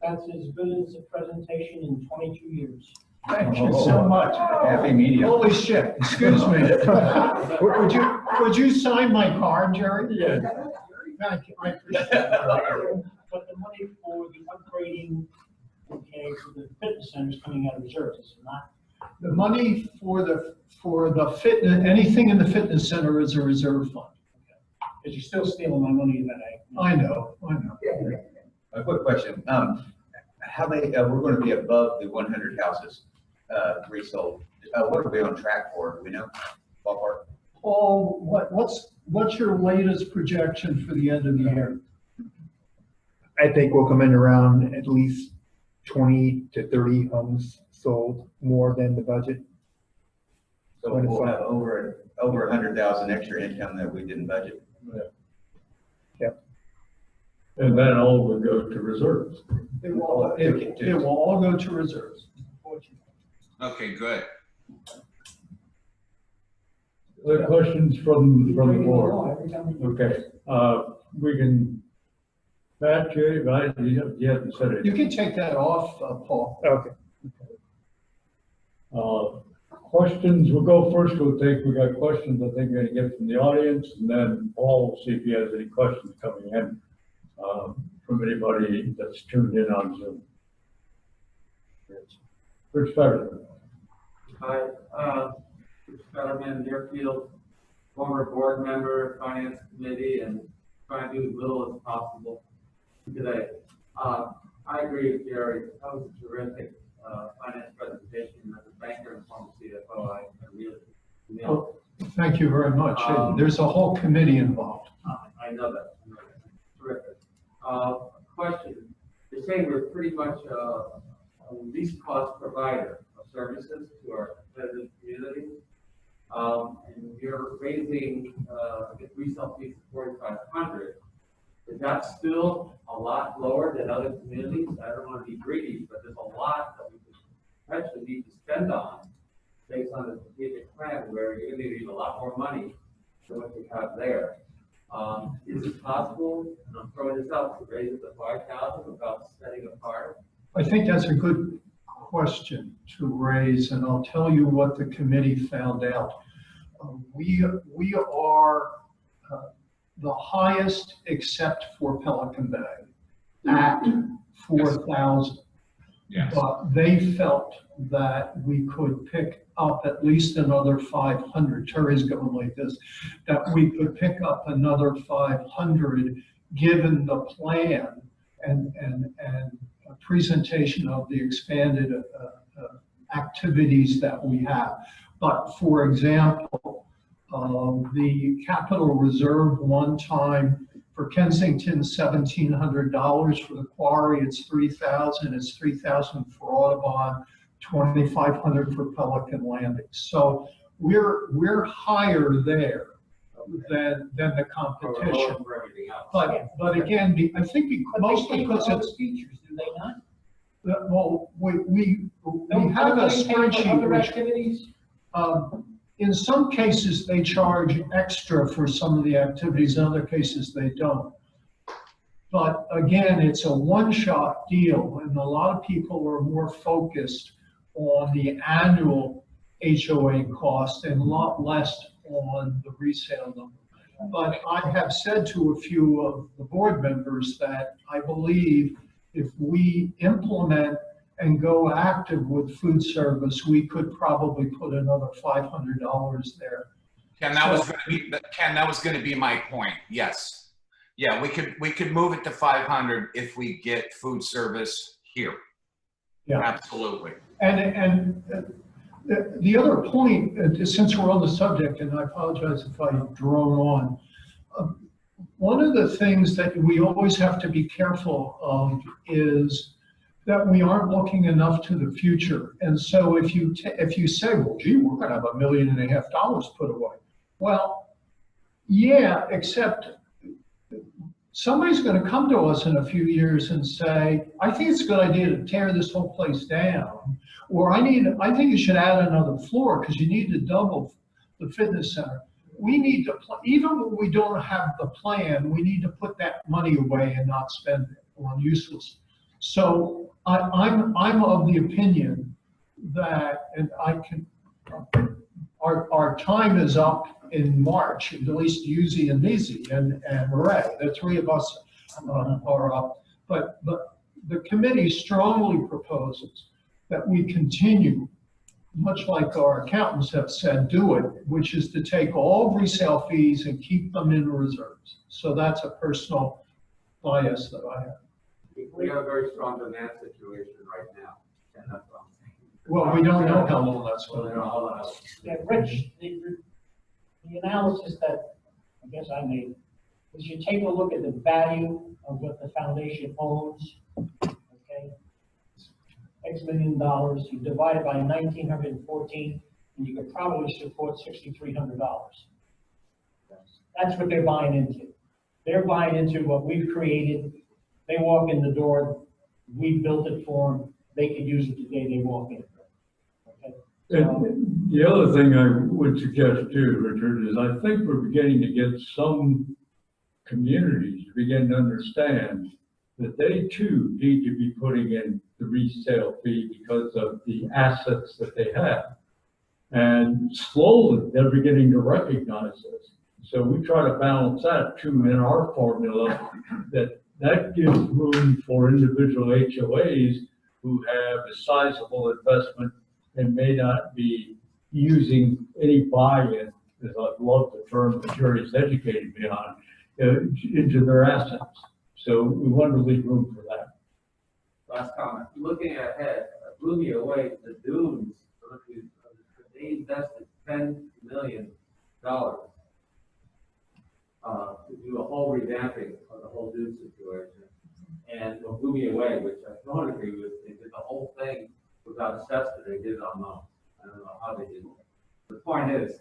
That's as good as a presentation in 22 years. Thank you so much. Happy medium. Holy shit, excuse me. Would you sign my card, Jerry? Yeah. Thank you, I appreciate it. But the money for the upgrading, okay, for the fitness center is coming out of reserves, is it not? The money for the fitness, anything in the fitness center is a reserve fund. Because you're still stealing my money that I know. A quick question. How many, we're going to be above the 100 houses resold. What are we on track for? Do we know? Ballpark? Paul, what's your latest projection for the end of the year? I think we'll come in around at least 20 to 30 homes sold, more than the budget. So we'll have over 100,000 extra income that we didn't budget. Yep. And then all will go to reserves. It will all go to reserves. Okay, good. Other questions from the board? Okay, we can, Matt, Jerry, you haven't said it. You can take that off, Paul. Okay. Questions, we'll go first, we got questions I think we're gonna get from the audience, and then Paul will see if he has any questions coming in from anybody that's tuned in on Zoom. Rich Fetterman. Hi, Rich Fetterman, Deerfield, former board member, finance committee, and trying to do as little as possible today. I agree with Jerry. That was a terrific finance presentation. As a banker and former CFO, I really nailed it. Thank you very much. There's a whole committee involved. I know that. Terrific. Question. You're saying we're pretty much a least cost provider of services to our competitive community. And you're raising, I guess, resale fees to $4,500. Is that still a lot lower than other communities? I don't want to be greedy, but there's a lot that we actually need to spend on based on the strategic plan where you're going to need a lot more money than what you have there. Is it possible, and I'm throwing this out, to raise it to 5,000 without setting a part? I think that's a good question to raise, and I'll tell you what the committee found out. We are the highest except for Pelican Bay at 4,000. Yes. But they felt that we could pick up at least another 500. Terry's going like this, that we could pick up another 500 given the plan and a presentation of the expanded activities that we have. But for example, the capital reserve one time for Kensington, $1,700. For the quarry, it's $3,000. It's $3,000 for Audubon, $2,500 for Pelican Landing. So we're higher there than the competition. But again, I think mostly because it's features, do they not? Well, we Don't have a they pay for spreadsheet other which, activities? in some cases, they charge extra for some of the activities, in other cases, they don't. But again, it's a one-shot deal, and a lot of people are more focused on the annual HOA cost and a lot less on the resale number. But I have said to a few of the board members that I believe if we implement and go active with food service, we could probably put another $500 there. Ken, that was going to be my point. Yes. Yeah, we could move it to 500 if we get food service here. Yeah. Absolutely. And the other point, since we're on the subject, and I apologize if I drone on, one of the things that we always have to be careful of is that we aren't looking enough to the future. And so if you say, well, gee, we're going to have $1.5 million put away. Well, yeah, except somebody's going to come to us in a few years and say, I think it's a good idea to tear this whole place down, or I think you should add another floor because you need to double the fitness center. We need to, even when we don't have the plan, we need to put that money away and not spend it on useless. So I'm of the opinion that, and our time is up in March, at least Yuzi and Nizi and Ray, the three of us are up. But the committee strongly proposes that we continue, much like our accountants have said, do it, which is to take all resale fees and keep them in reserves. So that's a personal bias that I have. We have a very strong demand situation right now, and that's what I'm saying. Well, we don't know how long that's going to Yeah, Rich, the analysis that I guess I made is you take a look at the value of what the foundation owns, okay? X million dollars, you divide it by 1,914, and you could probably support $6,300. That's what they're buying into. They're buying into what we've created. They walk in the door, we built it for them, they could use it the day they walk in. Okay? And the other thing I would suggest too, Richard, is I think we're beginning to get some communities begin to understand that they too need to be putting in the resale fee because of the assets that they have. And slowly they're beginning to recognize this. So we try to balance that too in our formula, that gives room for individual HOAs who have a sizable investment and may not be using any buy-in, as I love the term the jury's educated me on, into their assets. So we want to leave room for that. Last comment. Looking ahead, blew me away. The dunes, they invested $10 million to do a whole revamping of the whole dune situation. And what blew me away, which I don't agree with, they did the whole thing without assessment. They did it on loan. I don't know how they did it. The point is,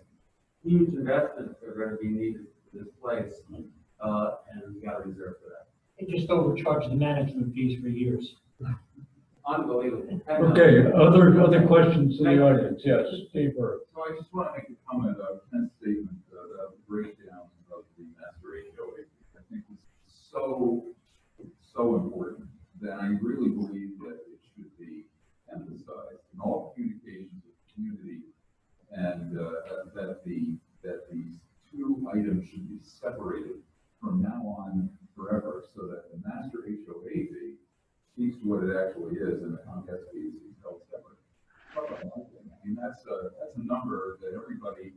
huge investments are going to be needed for this place, and we got to reserve for that. They just overcharged the management fees for years. Unbelievable. Okay, other questions in the audience? Yes, Steve Burke. So I just want to make a comment about Ken's statement about the breakdown of the master HOA. I think it's so important that I really believe that it should be emphasized in all communications with the community, and that these two items should be separated from now on forever, so that the master HOA fee speaks to what it actually is, and the Comcast fee is held separate. I mean, that's a number that everybody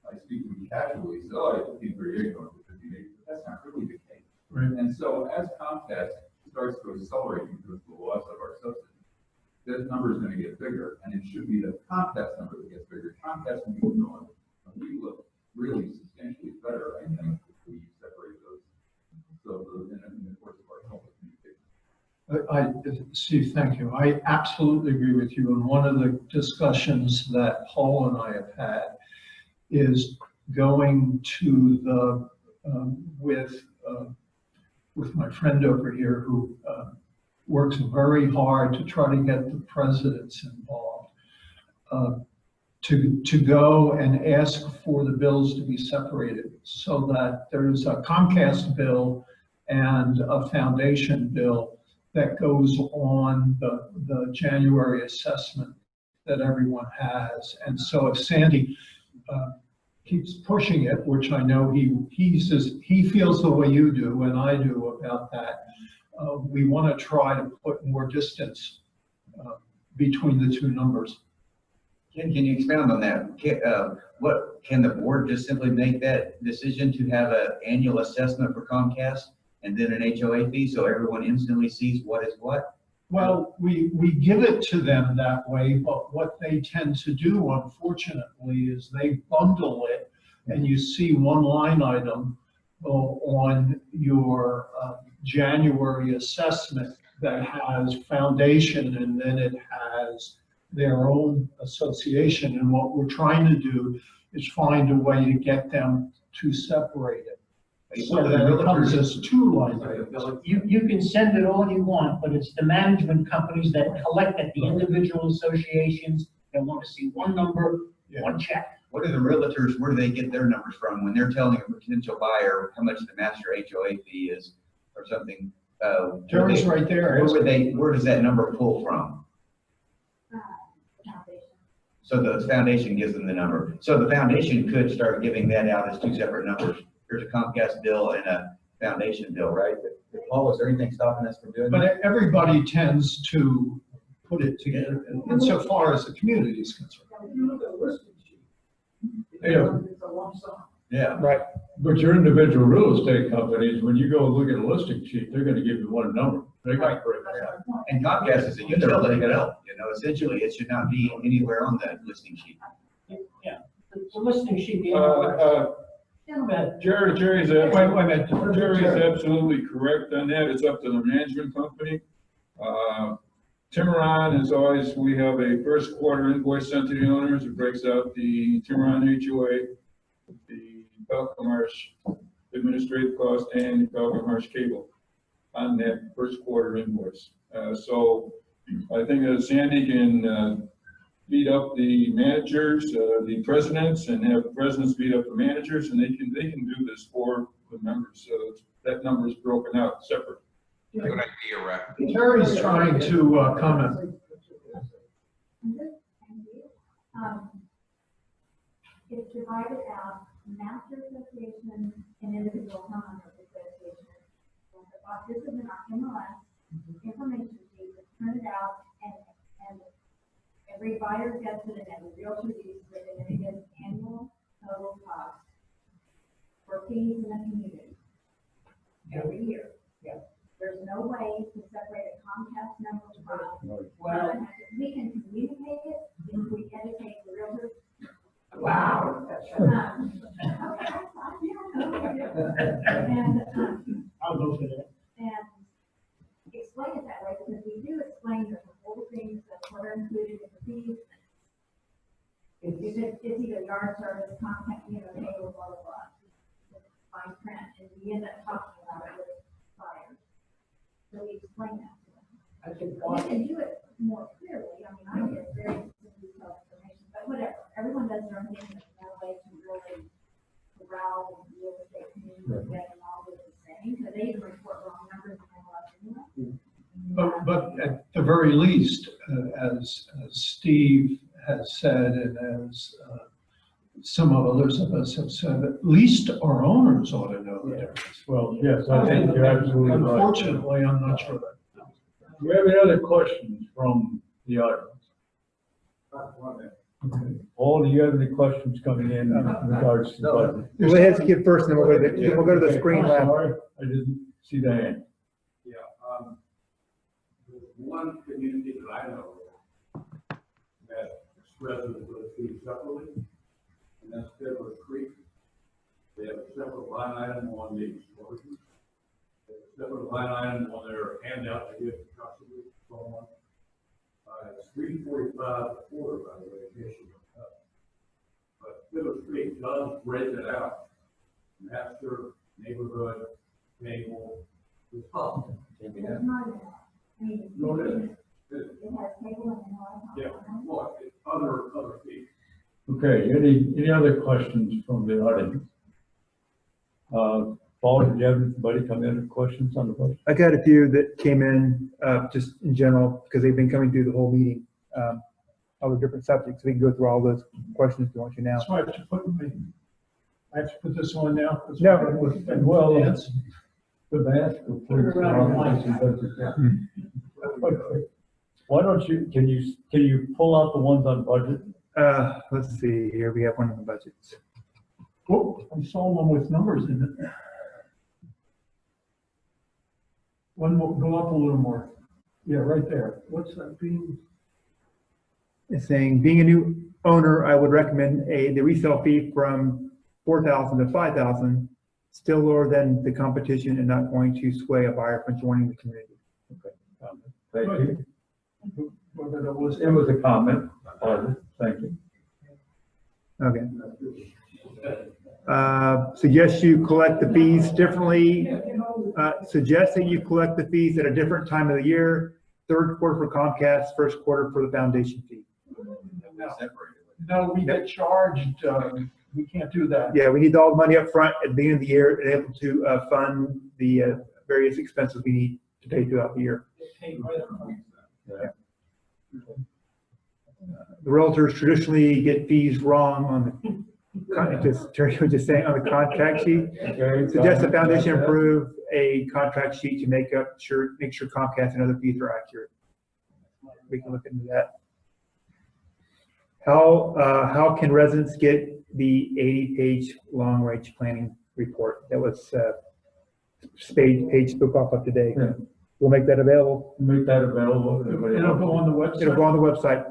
I speak to casually says, oh, I think 38 going to 58, but that's not really the case. Right. And so as Comcast starts to accelerate because of the loss of our subsidy, that number is going to get bigger, and it should be the Comcast number that gets bigger. Comcast will be growing. We look really substantially better, I think, if we separate those. So in the course of our public communication. Steve, thank you. I absolutely agree with you. And one of the discussions that Paul and I have had is going to the, with my friend over here who works very hard to try to get the presidents involved, to go and ask for the bills to be separated so that there's a Comcast bill and a foundation bill that goes on the January assessment that everyone has. And so if Sandy keeps pushing it, which I know he says he feels the way you do and I do about that, we want to try to put more distance between the two numbers. Can you expound on that? What, can the board just simply make that decision to have an annual assessment for Comcast and then an HOA fee so everyone instantly sees what is what? Well, we give it to them that way, but what they tend to do, unfortunately, is they bundle it and you see one line item on your January assessment that has foundation and then it has their own association. And what we're trying to do is find a way to get them to separate it. So that it comes as two line items. You can send it all you want, but it's the management companies that collect at the individual associations that want to see one number, one check. What are the realtors, where do they get their numbers from when they're telling a potential buyer how much the master HOA fee is or something? Jerry's right there. Where does that number pull from? So the foundation gives them the number. So the foundation could start giving that out as two separate numbers. There's a Comcast bill and a foundation bill, right? But Paul, is there anything stopping us from doing that? But everybody tends to put it together insofar as the community is concerned. Yeah. Right. But your individual real estate companies, when you go look at a listing sheet, they're gonna give you one number. They're gonna break it down. And Comcast is a utility bill, you know, essentially it should not be anywhere on the listing sheet. Yeah, the listing sheet. Jerry's absolutely correct on that. It's up to the management company. Timuron is always, we have a first quarter invoice sent to the owners. It breaks out the Timuron HOA, the Pelican Marsh administrative cost, and the Pelican Marsh cable on that first quarter invoice. So I think that Sandy can beat up the managers, the presidents, and have presidents beat up the managers, and they can do this for the members. So that number is broken out separate. Good idea, Rick. Terry's trying to comment. It's divided out, master association and individual homeowners association. This is in our MLS information sheet, it's printed out, and every buyer gets it, and every realtor uses it, and it gets annual total cost for fees in the community every year. Yeah. There's no way to separate a Comcast number from, Well, we can communicate it if we educate the realtors. wow. And, I'll go for that. and explain it that way, because we do explain the whole things that were included in the fees. It's either yard service, contact, cable, blah, blah, blah. Fine print, and we end up talking about it with buyers. So we explain that to them. I think We can do it more clearly, I get very detailed information, but whatever, everyone does their own thing, there's no way to really corral the real estate community and all of the same, because they even report wrong numbers and anyway. But at the very least, as Steve has said, and as some of others of us have said, at least our owners ought to know the difference. Well, yes, I think you're absolutely right. Unfortunately, I'm not sure that. Do we have any other questions from the audience? Okay. Paul, do you have any questions coming in regards to the budget? We'll let him get first, and then we'll go to the screen I'm lab. sorry, I didn't see the hand. Yeah, one community that I know that residents will feed separately, and that's Fiddler Creek. They have a separate line item on the storage. They have a separate line item on their handout they give to customers, so on. It's $3.45 a quarter, by the way, in case you look up. But Fiddler Creek does break it out. Master, neighborhood, cable, the pub. It's not in that. Go ahead. Yeah, well, other fees. Okay, any other questions from the audience? Paul, did you have anybody come in with questions on the budget? I got a few that came in, just in general, because they've been coming through the whole meeting, all the different subjects. We can go through all those questions if you want to now. So I have to put this on now? No. Well, Yes. the mask. Put it around your Why don't you, can you pull out the ones on budget? Let's see here. We have one on the budgets. Oh, I saw one with numbers in it. One more, go up a little more. Yeah, right there. What's that being? It's saying, being a new owner, I would recommend the resale fee from $4,000 to $5,000, still lower than the competition and not going to sway a buyer from joining the community. Thank you. Whether it was. It was a comment. Thank you. Okay. Suggest you collect the fees differently. Suggest that you collect the fees at a different time of the year. Third quarter for Comcast, first quarter for the foundation fee. No, we get charged, we can't do that. Yeah, we need all the money up front at the beginning of the year and able to fund the various expenses we need to pay throughout the year. Yeah. The realtors traditionally get fees wrong on the, Terry was just saying, on the contract sheet. Okay. Suggest the foundation improve a contract sheet to make sure Comcast and other fees are accurate. We can look into that. How can residents get the 80-page long-range planning report that was Page spoke off of today? Yeah. We'll make that available. Make that available. It'll go on the website. It'll go on the website.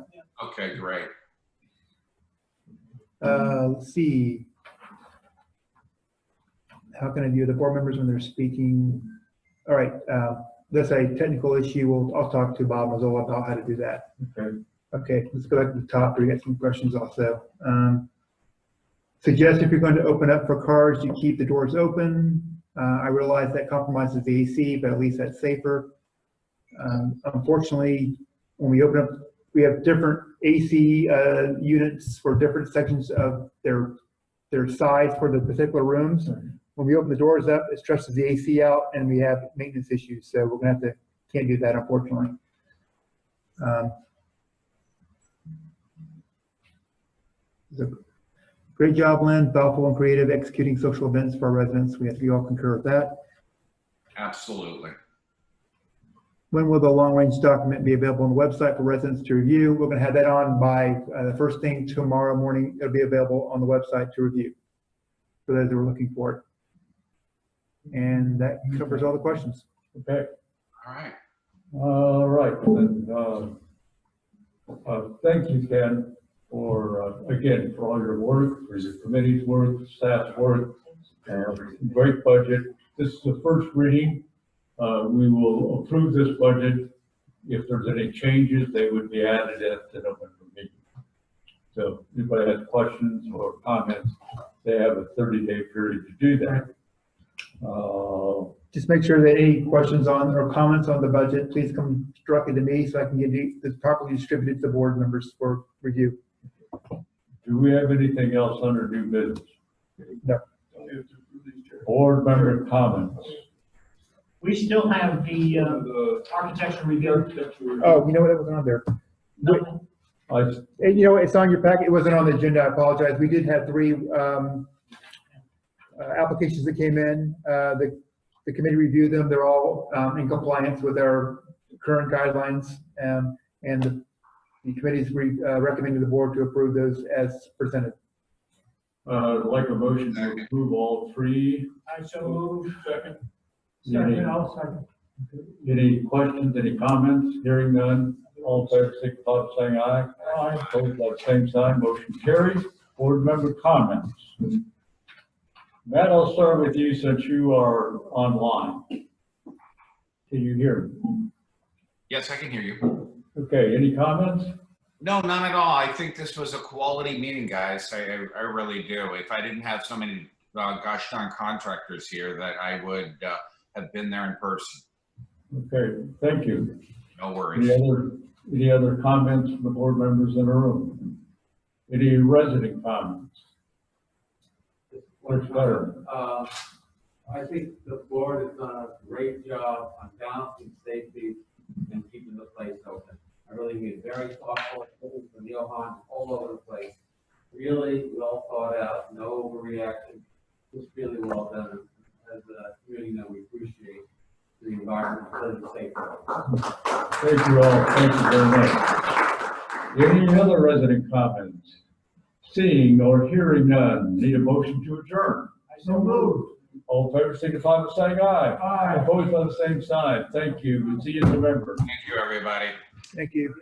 Okay, great. Let's see. How can I view the board members when they're speaking? All right, that's a technical issue. I'll talk to Bob Mazzola about how to do that. Okay. Okay, let's go back to the top. We got some questions also. Suggest if you're going to open up for cars, you keep the doors open. I realize that compromises the AC, but at least that's safer. Unfortunately, when we open up, we have different AC units for different sections of their size for the particular rooms. When we open the doors up, it stresses the AC out and we have maintenance issues. So we're gonna can't do that, unfortunately. Great job, Lynn, thoughtful and creative, executing social events for our residents. We all concur with that. Absolutely. When will the long-range document be available on the website for residents to review? We're going to have that on by the first thing tomorrow morning. It'll be available on the website to review for those who are looking for it. And that covers all the questions. Okay. All right. All right. Then, thank you, Ken, for again for all your work, for your committee's work, staff's work. Great budget. This is the first reading. We will approve this budget. If there's any changes, they would be added at the November meeting. So if anybody has questions or comments, they have a 30-day period to do that. Just make sure that any questions on or comments on the budget, please come directly to me so I can get this properly distributed to the board members for review. Do we have anything else under new business? No. Board member comments. We still have the architecture review. Oh, you know what? It wasn't on there. You know, it's on your packet. It wasn't on the agenda. I apologize. We did have 3 applications that came in. The committee reviewed them. They're all in compliance with our current guidelines, and the committee's recommending the board to approve those as presented. I'd like a motion to approve all 3. I so move. Second. Any questions, any comments? Hearing none, all in favor, signify by saying aye. Aye. Opposed, like same sign, motion carries. Board member comments. Matt, I'll start with you since you are online. Can you hear me? Yes, I can hear you. Okay, any comments? No, none at all. I think this was a quality meeting, guys. I really do. If I didn't have so many gosh darn contractors here, that I would have been there in person. Okay, thank you. No worries. Any other comments from the board members in the room? Any resident comments? What's better? I think the board has done a great job on balancing safety and keeping the place open. I really mean very thoughtful, from Johan all over the place. Really well thought out, no overreaction, just really well done. As a community that we appreciate the environment, and safety. Thank you all, thank you very much. Any other resident comments? Seeing or hearing none, need a motion to adjourn. So moved. All in favor, signify by saying aye. Aye. Opposed by the same sign. Thank you, and see you in November. Thank you, everybody. Thank you.